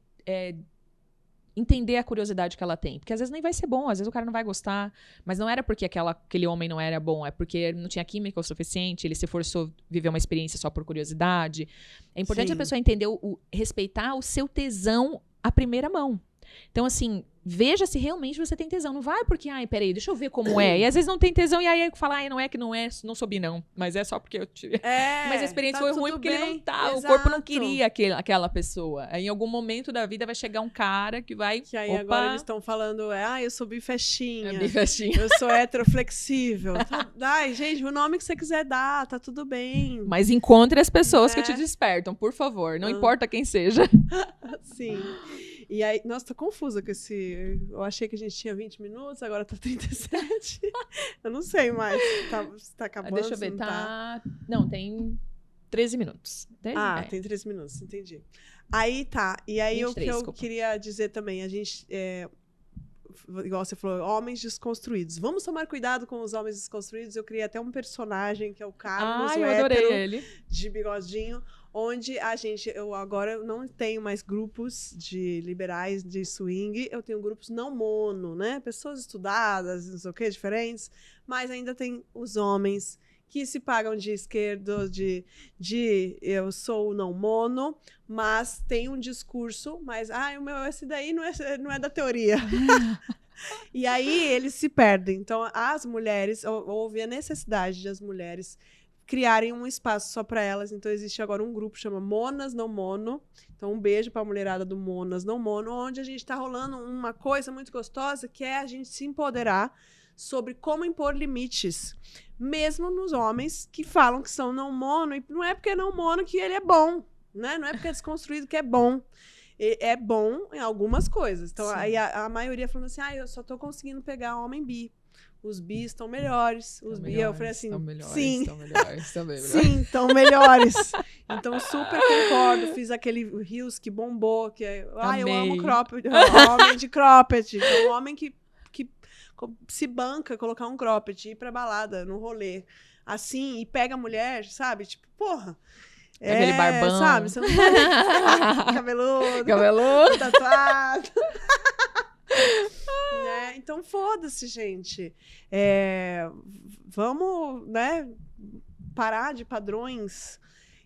entender a curiosidade que ela tem. Porque às vezes nem vai ser bom, às vezes o cara não vai gostar, mas não era porque aquele homem não era bom, é porque não tinha química o suficiente, ele se forçou a viver uma experiência só por curiosidade. É importante a pessoa entender, respeitar o seu tesão à primeira mão. Então, assim, veja se realmente você tem tesão. Não vai porque, peraí, deixa eu ver como é. E às vezes não tem tesão, e aí fala, não é que não é, não soube não. Mas é só porque eu tive. Mas a experiência foi ruim porque ele não tá. Exato. O corpo não queria aquela pessoa. Aí, em algum momento da vida vai chegar um cara que vai. Que aí agora eles estão falando, eu sou bifestinha. Bifestinha. Eu sou heteroflexível. Gente, o nome que você quiser dar, tá tudo bem. Mas encontre as pessoas que te despertam, por favor. Não importa quem seja. Sim. E aí, nossa, tô confusa com esse... Eu achei que a gente tinha 20 minutos, agora tá 37. Eu não sei mais se tá acabando. Deixa eu ver, Não, tem 13 minutos. 13, tem 13 minutos, entendi. Aí tá. E aí 23, o que eu queria dizer também, a gente... igual você falou, homens desconstruídos. Vamos tomar cuidado com os homens desconstruídos. Eu criei até um personagem, que é o Carlos, o eu hétero, adorei ele. De bigodinho. Onde eu agora não tenho mais grupos de liberais de swing, eu tenho grupos não mono, né? Pessoas estudadas, não sei o que, diferentes, mas ainda tem os homens que se pagam de esquerdo, de eu sou não mono, mas tem um discurso, mas esse daí não é da teoria. E aí eles se perdem. Então, as mulheres, houve a necessidade das mulheres criarem um espaço só para elas. Então, existe agora um grupo que chama Monas Não Mono. Então, um beijo para a mulherada do Monas Não Mono, onde a gente está rolando uma coisa muito gostosa, que é a gente se empoderar sobre como impor limites, mesmo nos homens que falam que são não mono, e não é porque é não mono que ele é bom, né? Não é porque é desconstruído que é bom. É bom em algumas coisas. Então, aí a maioria falando assim, eu só tô conseguindo pegar homem bi. Os bis estão melhores. Os bi, eu falei assim, sim. Estão melhores. Sim, estão melhores. Então, super concordo. Fiz aquele Rios que bombou, que eu amo cropped, homem de cropped. Então, um homem que que se banca colocar um cropped, ir pra balada, no rolê, assim, e pega a mulher, sabe? Tipo, porra. Aquele barbão. Sabe? Você não pode... Cabeludo. Tatuado. Né? Então, foda-se, gente. Vamos, né, parar de padrões.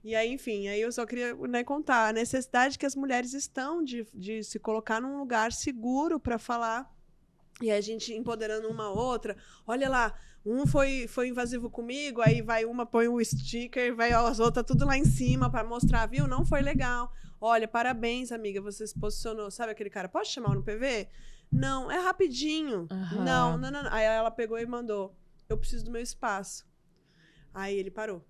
E aí, enfim, aí eu só queria, né, contar a necessidade que as mulheres estão de se colocar num lugar seguro para falar. E a gente empoderando uma outra. Olha lá, um foi invasivo comigo, aí vai uma, põe o sticker, vai as outras tudo lá em cima para mostrar, viu? Não foi legal. Olha, parabéns, amiga, você se posicionou. Sabe aquele cara, posso chamar no PV? Não, é rapidinho. Uhum. Não. Aí ela pegou e mandou, eu preciso do meu espaço. Aí ele parou.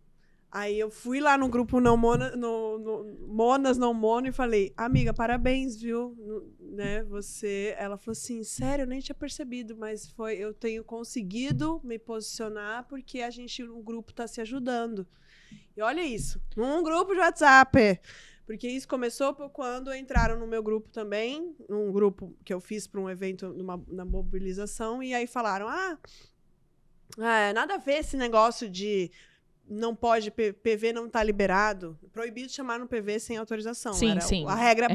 Aí eu fui lá no grupo Monas Não Mono e falei, amiga, parabéns, viu? Né, você... Ela falou assim, sério, eu nem tinha percebido, mas eu tenho conseguido me posicionar porque o grupo tá se ajudando. E olha isso, num grupo de WhatsApp. Porque isso começou quando entraram no meu grupo também, um grupo que eu fiz para um evento na mobilização, e aí falaram, nada a ver esse negócio de... Não pode, PV não está liberado. Proibido chamar no PV sem autorização. Sim, era sim. A regra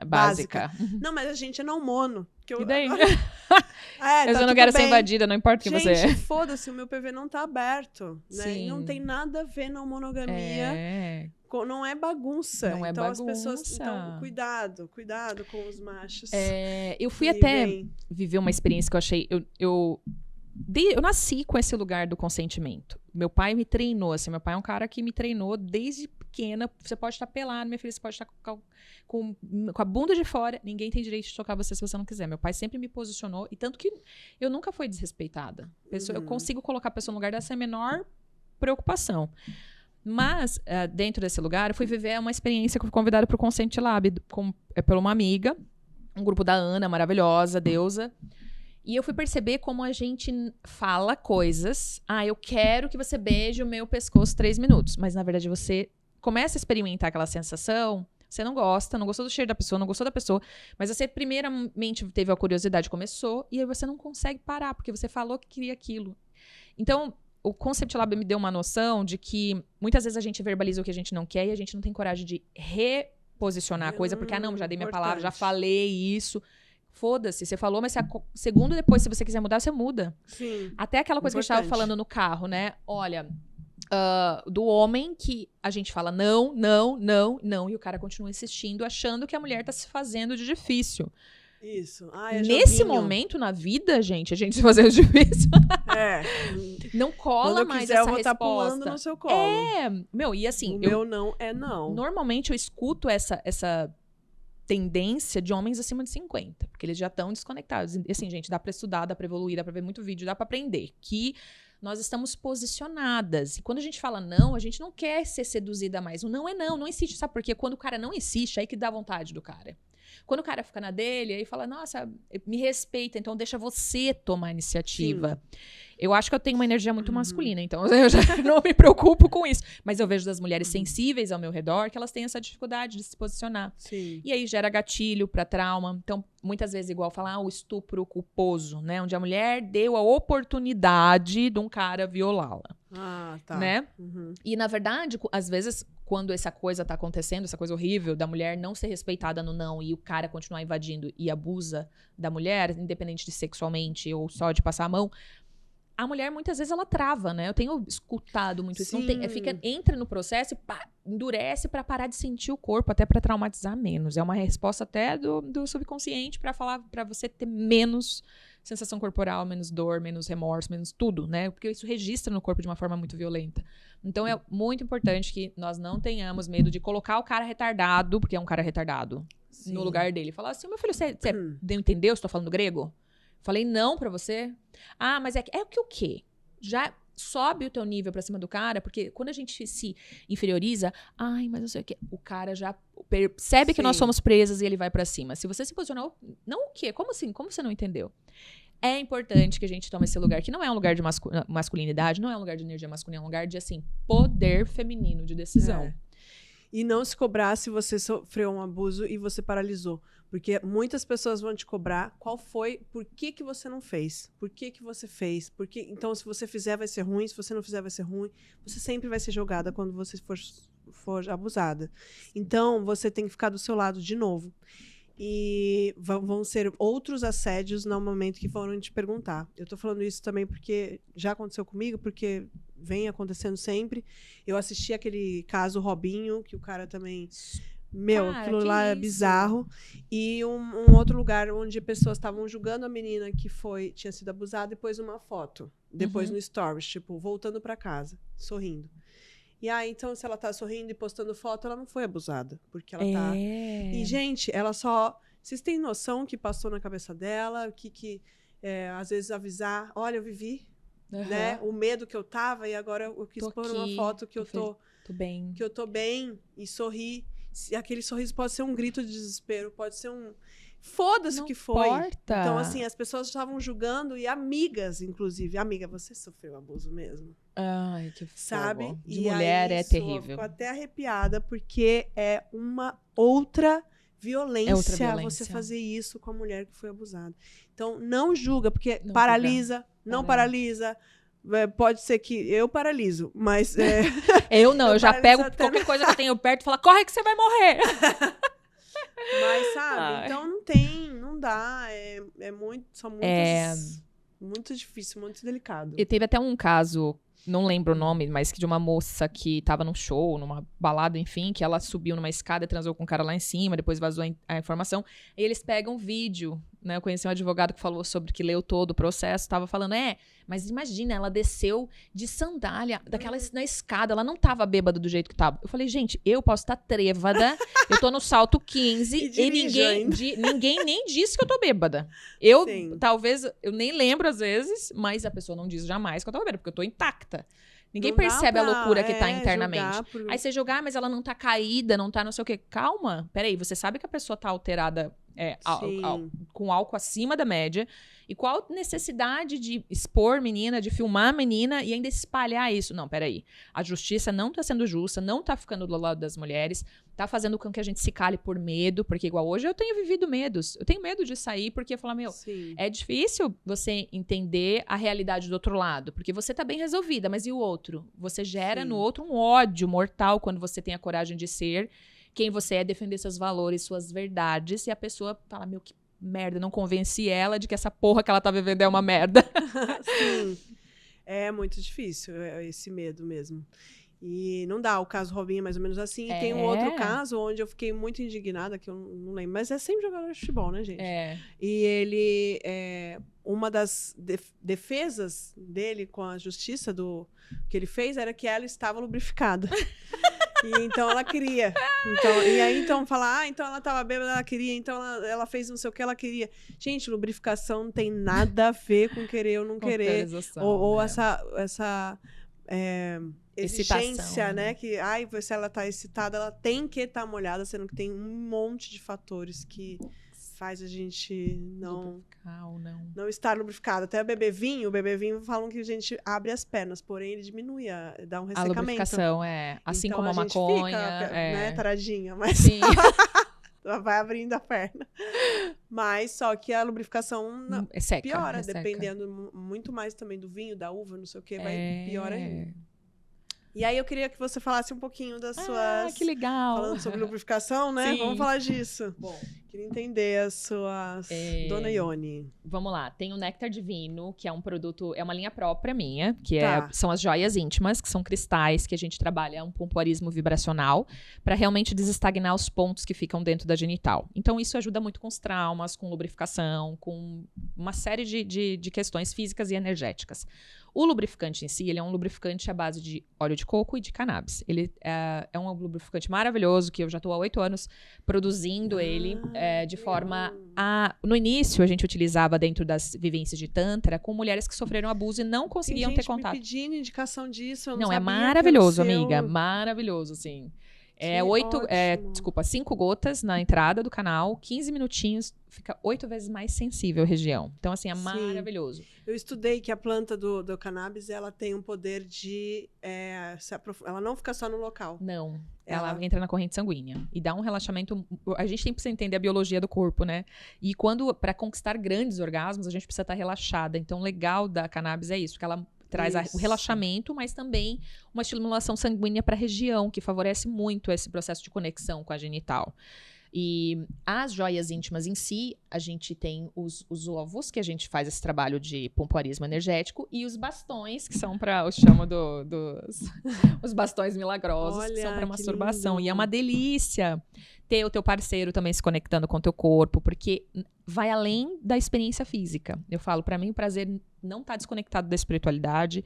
básica. Não, mas a gente é não mono. E daí? Eu não quero ser invadida, não importa o que você é. Gente, foda-se, o meu PV não está aberto. Né? Não tem nada a ver não monogamia. Não é bagunça. Não é então bagunça. As pessoas... Então, cuidado com os machos. Eu fui até viver uma experiência que eu achei... Eu nasci com esse lugar do consentimento. Meu pai me treinou, assim, meu pai é um cara que me treinou desde pequena. Você pode estar pelado, minha filha, você pode estar com a bunda de fora, ninguém tem direito de tocar você se você não quiser. Meu pai sempre me posicionou, e tanto que eu nunca fui desrespeitada. Eu consigo colocar a pessoa no lugar dessa menor preocupação. Mas, dentro desse lugar, eu fui viver uma experiência que eu fui convidada para o Consent Lab, por uma amiga, um grupo da Ana, maravilhosa, deusa. E eu fui perceber como a gente fala coisas. Eu quero que você beije o meu pescoço 3 minutos. Mas, na verdade, você começa a experimentar aquela sensação. Você não gostou do cheiro da pessoa, não gostou da pessoa. Mas você, primeiramente, teve a curiosidade, começou. E aí você não consegue parar, porque você falou que queria aquilo. Então, o Concept Lab me deu uma noção de que muitas vezes a gente verbaliza o que a gente não quer e a gente não tem coragem de reposicionar a coisa. Porque, já dei minha palavra, já falei isso... Foda-se, você falou, mas segundo depois, se você quiser mudar, você muda. Sim. Até aquela coisa que a gente estava falando no carro, né? Olha, do homem que a gente fala não, e o cara continua insistindo, achando que a mulher tá se fazendo de difícil. Isso. Nesse momento na vida, gente, a gente se fazendo de difícil. Não cola mais essa resposta. Eu vou estar pulando no seu colo. E assim... O meu não é não. Normalmente eu escuto essa tendência de homens acima de 50, porque eles já estão desconectados. E assim, gente, dá pra estudar, dá pra evoluir, dá pra ver muito vídeo, dá pra aprender que nós estamos posicionadas. E quando a gente fala não, a gente não quer ser seduzida mais. O não é não insiste, sabe por quê? Quando o cara não insiste, aí que dá vontade do cara. Quando o cara fica na dele, aí fala, nossa, me respeita, então deixa você tomar a iniciativa. Sim. Eu acho que eu tenho uma energia muito masculina, então eu já não me preocupo com isso. Mas eu vejo das mulheres sensíveis ao meu redor que elas têm essa dificuldade de se posicionar. Sim. E aí gera gatilho pra trauma. Então, muitas vezes, igual falar o estupro culposo, né? Onde a mulher deu a oportunidade de um cara violá-la. Tá. Né? E, na verdade, às vezes, quando essa coisa tá acontecendo, essa coisa horrível da mulher não ser respeitada no não e o cara continuar invadindo e abusa da mulher, independente de sexualmente ou só de passar a mão, a mulher, muitas vezes, ela trava, né? Eu tenho escutado muito isso. Não tem, entra no processo e endurece pra parar de sentir o corpo, até pra traumatizar menos. É uma resposta até do subconsciente pra falar, pra você ter menos sensação corporal, menos dor, menos remorso, menos tudo, né? Porque isso registra no corpo de uma forma muito violenta. Então, é muito importante que nós não tenhamos medo de colocar o cara retardado, porque é um cara retardado, no lugar dele. Falar assim, meu filho, você entendeu se eu tô falando grego? Falei não pra você? Mas é o quê? Já sobe o teu nível pra cima do cara, porque quando a gente se inferioriza, mas não sei o quê, o cara já percebe que nós somos presas e ele vai pra cima. Se você se posicionou, não o quê? Como assim? Como você não entendeu? É importante que a gente tome esse lugar, que não é um lugar de masculinidade, não é um lugar de energia masculina, é um lugar de, assim, poder feminino, de decisão. E não se cobrar se você sofreu um abuso e você paralisou. Porque muitas pessoas vão te cobrar por que você não fez? Por que você fez? Então, se você fizer, vai ser ruim. Se você não fizer, vai ser ruim. Você sempre vai ser julgada quando você for abusada. Então, você tem que ficar do seu lado de novo. E vão ser outros assédios no momento que foram te perguntar. Eu tô falando isso também porque já aconteceu comigo, porque vem acontecendo sempre. Eu assisti aquele caso Robinho, que o cara também... aquilo lá é bizarro. E um outro lugar onde pessoas estavam julgando a menina que tinha sido abusada e pôs uma foto. Depois no stories, tipo, voltando pra casa, sorrindo. E aí, então, se ela tá sorrindo e postando foto, ela não foi abusada. Porque ela tá... E, gente, ela só... Vocês têm noção que passou na cabeça dela, às vezes avisar, olha, eu vivi, né? O medo que eu tava e agora eu quis pôr uma foto que eu tô bem. Que eu tô bem e sorri. Aquele sorriso pode ser um grito de desespero, pode ser um... Foda-se o que foi. Importa. Então, assim, as pessoas estavam julgando, e amigas, inclusive. Amiga, você sofreu abuso mesmo? Ai, que sabe? fogo. De mulher é terrível. Fico até arrepiada, porque é uma outra violência, você fazer isso com a mulher que foi abusada. Então, não julga, porque não paralisa, não paralisa. Pode ser que eu paraliso, mas... eu não, eu já pego qualquer coisa que eu tenho perto e falo, corre que você vai morrer. Mas, sabe, então não dá, muito difícil, muito delicado. E teve até um caso, não lembro o nome, mas de uma moça que tava num show, numa balada, enfim, que ela subiu numa escada e transou com um cara lá em cima, depois vazou a informação, e eles pegam vídeo, né, eu conheci um advogado que falou sobre, que leu todo o processo, tava falando, mas imagina, ela desceu de sandália, na escada, ela não tava bêbada do jeito que tava. Eu falei, gente, eu posso estar trêbada, eu tô no salto 15 e ninguém nem disse que eu tô bêbada. Talvez, eu nem lembro às vezes, mas a pessoa não diz jamais que eu tô bêbada, porque eu tô intacta. Ninguém percebe a loucura que tá internamente. Aí você julgar, mas ela não tá caída, não tá não sei o quê. Calma, peraí, você sabe que a pessoa tá alterada com álcool acima da média. E qual necessidade de expor menina, de filmar a menina e ainda espalhar isso? Não, peraí. A justiça não tá sendo justa, não tá ficando do lado das mulheres, tá fazendo com que a gente se cale por medo, porque igual hoje eu tenho vivido medos. Eu tenho medo de sair porque eu falo, é difícil você entender a realidade do outro lado, porque você tá bem resolvida, mas e o outro? Você gera no outro um ódio mortal quando você tem a coragem de ser quem você é, defender seus valores, suas verdades, e a pessoa fala, que merda, não convenci ela de que essa porra que ela tá vivendo é uma merda. Sim, é muito difícil esse medo mesmo. E não dá, o caso Robinho é mais ou menos assim. E tem um outro caso onde eu fiquei muito indignada, que eu não lembro, mas é sempre jogador de futebol, né, gente? E ele, uma das defesas dele com a justiça que ele fez era que ela estava lubrificada. E então ela queria. Então fala, então ela tava bêbada, ela queria, então ela fez não sei o que ela queria. Gente, lubrificação não tem nada a ver com querer ou não querer. Ou essa exigência, né? Que se ela tá excitada, ela tem que estar molhada, sendo que tem um monte de fatores que faz a gente não estar lubrificado. Até o bebê vinho falam que a gente abre as pernas, porém ele diminui, dá um ressecamento. A lubrificação assim então, como a maconha. Fica, né, taradinha, mas vai abrindo a perna. Mas só que a lubrificação piora, dependendo muito mais também do vinho, da uva, não sei o que, vai pior ainda. E aí eu queria que você falasse um pouquinho das suas... que legal! Falando sobre lubrificação, né? Sim. Vamos falar disso. Bom, queria entender as suas... Dona Ione. Vamos lá. Tem o Néctar Divino, que é um produto... É uma linha própria minha, que são as joias íntimas, que são cristais, que a gente trabalha um pompoarismo vibracional, para realmente desestagnar os pontos que ficam dentro da genital. Então, isso ajuda muito com os traumas, com lubrificação, com uma série de questões físicas e energéticas. O lubrificante em si, ele é um lubrificante à base de óleo de coco e de cannabis. Ele é um lubrificante maravilhoso, que eu já estou há 8 anos produzindo ele de forma No início, a gente utilizava dentro das vivências de Tantra com mulheres que sofreram abuso e não conseguiam ter contato. Me pedindo indicação disso, eu não sabia. É maravilhoso, amiga. Maravilhoso, sim. 5 gotas na entrada do canal, 15 minutinhos, fica 8 vezes mais sensível a região. Então, assim, maravilhoso. Eu estudei que a planta do cannabis, ela tem um poder de... ela não fica só no local. Não. ela entra na corrente sanguínea e dá um relaxamento. A gente tem que entender a biologia do corpo, né? E para conquistar grandes orgasmos, a gente precisa estar relaxada. Então, o legal da cannabis é isso, que ela traz o relaxamento, mas também uma estimulação sanguínea para a região, que favorece muito esse processo de conexão com a genital. E as joias íntimas em si, a gente tem os ovos, que a gente faz esse trabalho de pompoarismo energético, e os bastões, que são para, eu chamo os bastões milagrosos, que são para masturbação. Lindo. E é uma delícia ter o teu parceiro também se conectando com o teu corpo, porque vai além da experiência física. Eu falo, para mim, o prazer não tá desconectado da espiritualidade.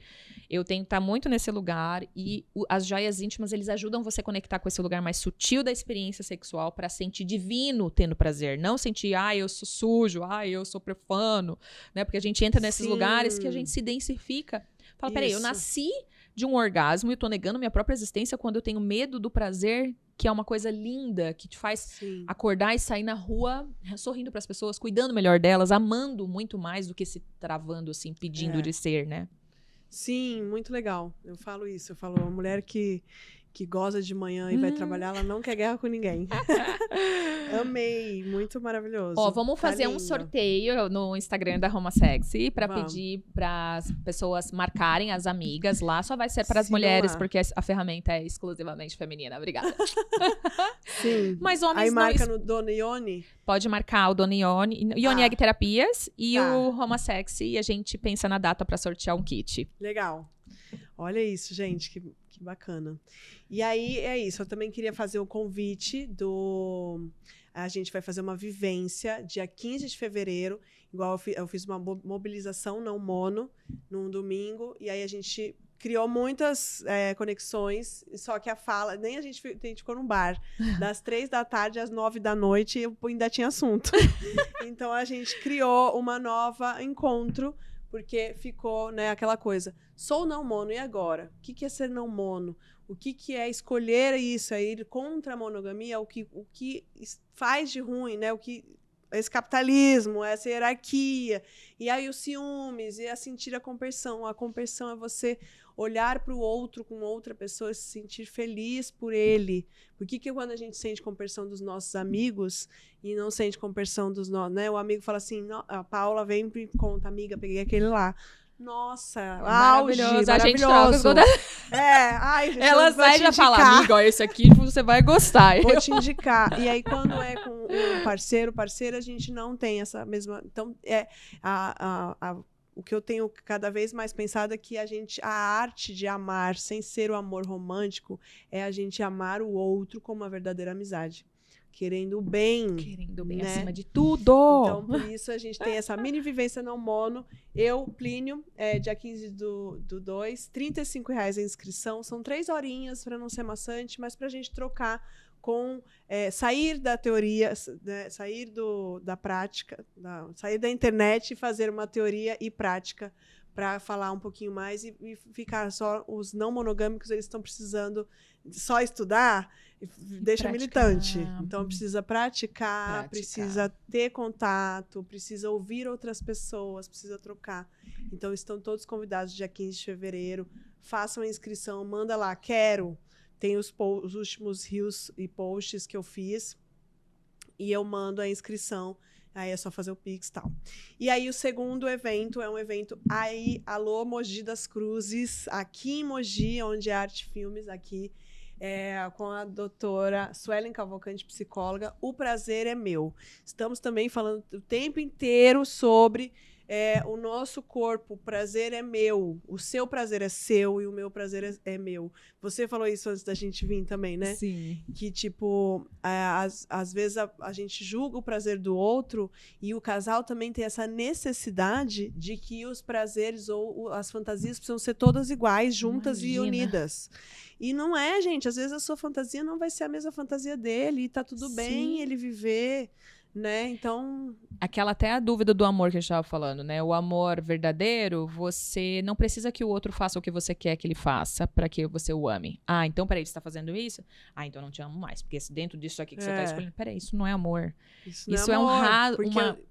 Eu tenho que estar muito nesse lugar, e as joias íntimas, eles ajudam você a conectar com esse lugar mais sutil da experiência sexual para sentir divino tendo prazer. Não sentir, eu sou sujo, eu sou profano, né? Porque a gente entra nesses lugares que a gente se densifica. Fala, peraí, eu nasci de um orgasmo e eu tô negando minha própria existência quando eu tenho medo do prazer, que é uma coisa linda, que te faz acordar e sair na rua sorrindo para as pessoas, cuidando melhor delas, amando muito mais do que se travando, assim, pedindo de ser, né? Sim, muito legal. Eu falo isso. Eu falo, a mulher que goza de manhã e vai trabalhar, ela não quer guerra com ninguém. Amei, muito maravilhoso. Ó, vamos fazer um sorteio no Instagram da Roma Sexy pra pedir para as pessoas marcarem as amigas lá. Só vai ser para as mulheres, porque a ferramenta é exclusivamente feminina. Obrigada. Sim. Mas homens aí marca no Dona Ione? Pode marcar o Dona Ione, Ione Egg Terapias e o Roma Sexy, e a gente pensa na data pra sortear um kit. Legal. Olha isso, gente, que bacana. E aí, é isso. Eu também queria fazer o convite a gente vai fazer uma vivência dia 15 de fevereiro. Igual eu fiz uma mobilização não mono num domingo. E aí a gente criou muitas conexões. Só que a fala... Nem a gente ficou num bar. Das 3 da tarde às 9 da noite, ainda tinha assunto. Então a gente criou uma nova encontro. Porque ficou, né, aquela coisa, sou não mono, e agora? O que é ser não mono? O que é escolher isso? É ir contra a monogamia? O que faz de ruim, né? Esse capitalismo, essa hierarquia, e aí os ciúmes, e a sentir a compersão. A compersão é você olhar para o outro com outra pessoa e se sentir feliz por ele. Por que quando a gente sente compersão dos nossos amigos e não sente compersão dos nossos, né? O amigo fala assim, a Paula vem e conta, amiga, peguei aquele lá. Nossa, maravilhoso. A gente troca. Gente, ela sai e já fala, amiga, ó, esse aqui você vai gostar. Vou te indicar. E aí, quando é com um parceira, a gente não tem essa mesma... Então, o que eu tenho cada vez mais pensado é que a arte de amar sem ser o amor romântico é a gente amar o outro como uma verdadeira amizade. Querendo o bem. Querendo o bem, né? Acima de tudo. Então, por isso, a gente tem essa mini vivência não mono. Eu, Plínio, dia 15 do 2, R$35 a inscrição. São 3 horinhas para não ser maçante, mas para a gente trocar com... sair da teoria, né, sair da prática, sair da internet e fazer uma teoria e prática para falar um pouquinho mais e ficar só... Os não monogâmicos, eles estão precisando só estudar, deixa militante. Então, precisa praticar, precisa ter contato, precisa ouvir outras pessoas, precisa trocar. Então, estão todos convidados dia 15 de fevereiro. Façam a inscrição, manda lá, quero. Tem os últimos reels e posts que eu fiz e eu mando a inscrição. Aí é só fazer o Pix e tal. E aí o segundo evento é um evento aí, Alô Mogi das Cruzes, aqui em Mogi, onde é Arte Filmes, aqui, com a doutora Suelen Cavalcante, psicóloga. O prazer é meu. Estamos também falando o tempo inteiro sobre o nosso corpo, o prazer é meu, o seu prazer é seu e o meu prazer é meu. Você falou isso antes da gente vir também, né? Sim. Que, tipo, às vezes a gente julga o prazer do outro e o casal também tem essa necessidade de que os prazeres ou as fantasias precisam ser todas iguais, juntas e unidas. E não é, gente. Às vezes a sua fantasia não vai ser a mesma fantasia dele e tá tudo bem ele viver... Né? Então... Aquela até a dúvida do amor que a gente estava falando, né? O amor verdadeiro, você não precisa que o outro faça o que você quer que ele faça para que você o ame. Ah, então peraí, você está fazendo isso? Ah, então eu não te amo mais. Porque dentro disso aqui que você está escolhendo... Peraí, isso não é amor. Isso não é amor,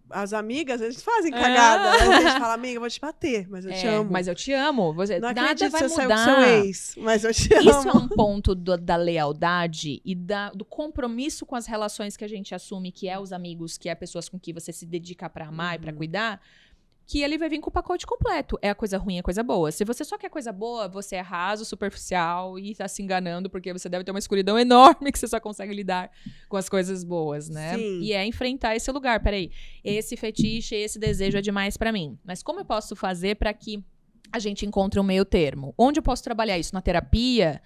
as amigas, eles fazem cagada. A gente fala, amiga, eu vou te bater, mas eu te amo. Mas eu te amo. Você, não nada vai que você mudar. Saiu com seu ex, mas eu te amo. Isso é um ponto da lealdade e do compromisso com as relações que a gente assume, que é os amigos, que é pessoas com que você se dedica pra amar e pra cuidar, que ele vai vir com o pacote completo. É a coisa ruim, é a coisa boa. Se você só quer coisa boa, você é raso, superficial e tá se enganando, porque você deve ter uma escuridão enorme que você só consegue lidar com as coisas boas, né? Sim. E é enfrentar esse lugar. Peraí, esse fetiche, esse desejo é demais pra mim. Mas como eu posso fazer pra que a gente encontra um meio termo? Onde eu posso trabalhar isso? Na terapia?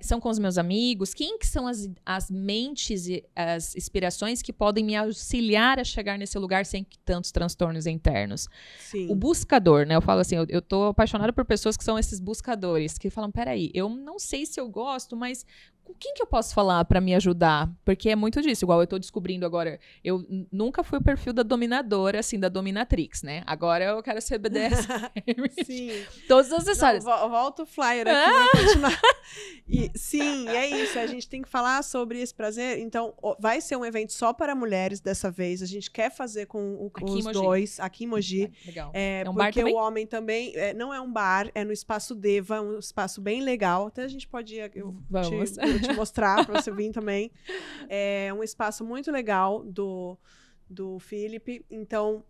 São com os meus amigos? Quem que são as mentes e as inspirações que podem me auxiliar a chegar nesse lugar sem tantos transtornos internos? Sim. O buscador, né? Eu falo assim, eu tô apaixonada por pessoas que são esses buscadores, que falam, peraí, eu não sei se eu gosto, mas com quem que eu posso falar pra me ajudar? Porque é muito disso, igual eu tô descobrindo agora, eu nunca fui o perfil da dominadora, assim, da dominatrix, né? Agora eu quero ser BDSM. Sim. Todos os acessórios. Volta o flyer aqui, vai continuar. Sim, é isso, a gente tem que falar sobre esse prazer. Então, vai ser um evento só para mulheres dessa vez, a gente quer fazer com os dois, aqui em Mogi. Legal. É um bar porque também? o homem também, não é um bar, é no Espaço Deva, um espaço bem legal, até a gente pode ir, Vamos. te mostrar pra você vir também. É um espaço muito legal do Felipe. Então,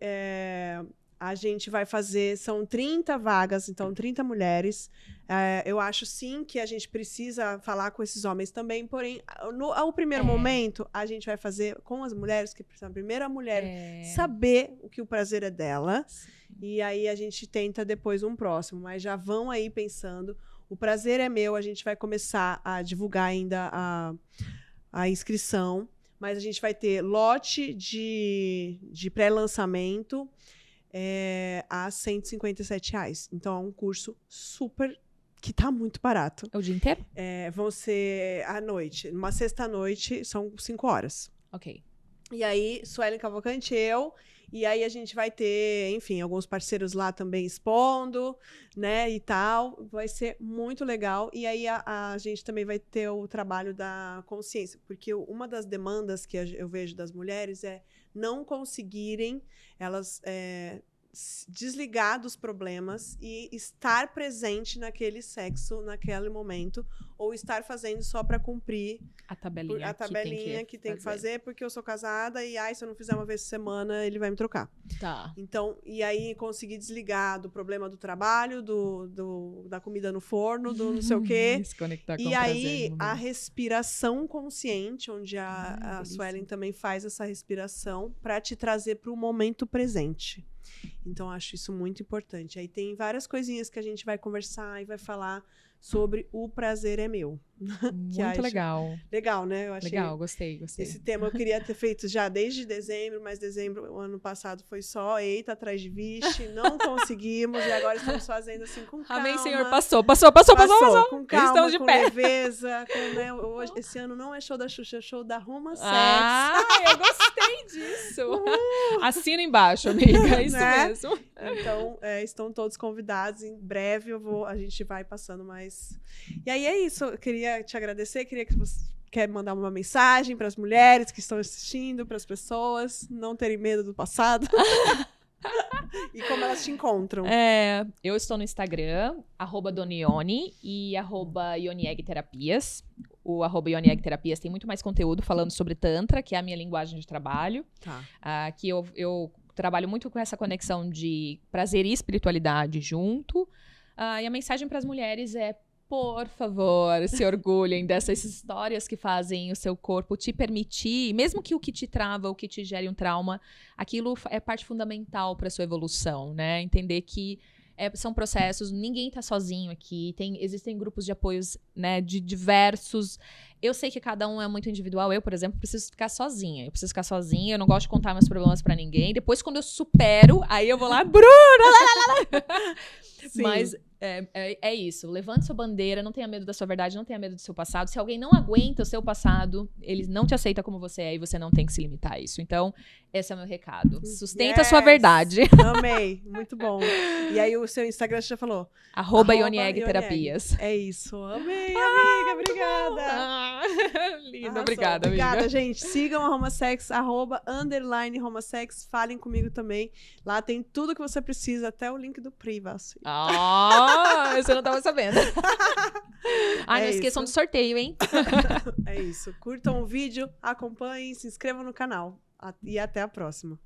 a gente vai fazer, são 30 vagas, então 30 mulheres. Eu acho sim que a gente precisa falar com esses homens também, porém, ao primeiro momento, a gente vai fazer com as mulheres, que precisa a primeira mulher saber o que o prazer é dela, e aí a gente tenta depois um próximo, mas já vão aí pensando. O prazer é meu, a gente vai começar a divulgar ainda a inscrição, mas a gente vai ter lote de pré-lançamento a R$157. Então, é um curso super, que tá muito barato. É o dia inteiro? Vão ser à noite. Uma sexta-noite, são 5 horas. Ok. E aí, Suelen Cavalcante, eu... E aí a gente vai ter, enfim, alguns parceiros lá também expondo, né, e tal. Vai ser muito legal. E aí a gente também vai ter o trabalho da consciência. Porque uma das demandas que eu vejo das mulheres é não conseguirem elas desligar dos problemas e estar presente naquele sexo, naquele momento, ou estar fazendo só para cumprir a tabelinha que tem que fazer, porque eu sou casada e se eu não fizer uma vez por semana, ele vai me trocar. Tá. Então, e aí conseguir desligar do problema do trabalho, da comida no forno, do não sei o quê. Se conectar com e o aí, prazer, a respiração consciente, onde a Suelen também faz essa respiração para te trazer para o momento presente. Então, acho isso muito importante. Aí tem várias coisinhas que a gente vai conversar e vai falar sobre o prazer é meu. Muito legal. Legal, né? Eu achei legal, gostei. Esse tema eu queria ter feito já desde dezembro, mas dezembro, o ano passado, foi só eita atrás de vixe, não conseguimos, e agora estamos fazendo assim com calma. Amém, Senhor, passou. Com calma, estamos de com pé. leveza, né? Hoje, esse ano não é show da Xuxa, é show da Roma Sex. Eu gostei disso. Assina embaixo, amiga, isso né? mesmo. Então, estão todos convidados, em breve a gente vai passando mais. E aí é isso, eu queria te agradecer, queria que você quer mandar uma mensagem para as mulheres que estão assistindo, para as pessoas não terem medo do passado. E como elas te encontram? Eu estou no Instagram, @Donione e @IoniEggTerapias. O @IoniEggTerapias tem muito mais conteúdo falando sobre Tantra, que é a minha linguagem de trabalho. Tá. Que eu trabalho muito com essa conexão de prazer e espiritualidade junto. E a mensagem para as mulheres é: por favor, se orgulhem dessas histórias que fazem o seu corpo te permitir, mesmo que o que te trava, o que te gere um trauma, aquilo é parte fundamental para a sua evolução, né? Entender que são processos, ninguém tá sozinho aqui, existem grupos de apoios, né, de diversos. Eu sei que cada um é muito individual. Eu, por exemplo, preciso ficar sozinha. Eu não gosto de contar meus problemas pra ninguém. Depois, quando eu supero, aí eu vou lá, Bruna! Mas é isso. Levante sua bandeira, não tenha medo da sua verdade, não tenha medo do seu passado. Se alguém não aguenta o seu passado, ele não te aceita como você é e você não tem que se limitar a isso. Então, esse é o meu recado. Sustenta a sua verdade. Amei, muito bom. E aí, o seu Instagram você já falou? @IoniEggTerapias. É isso. Amei, amiga, obrigada. Linda, obrigada, amiga. Gente. Sigam a Romasex, @_Romasex. Falem comigo também. Lá tem tudo que você precisa, até o link do Privacy. Você não tava sabendo. Não esqueçam do sorteio, hein? É isso. Curtam o vídeo, acompanhem, se inscrevam no canal. E até a próxima.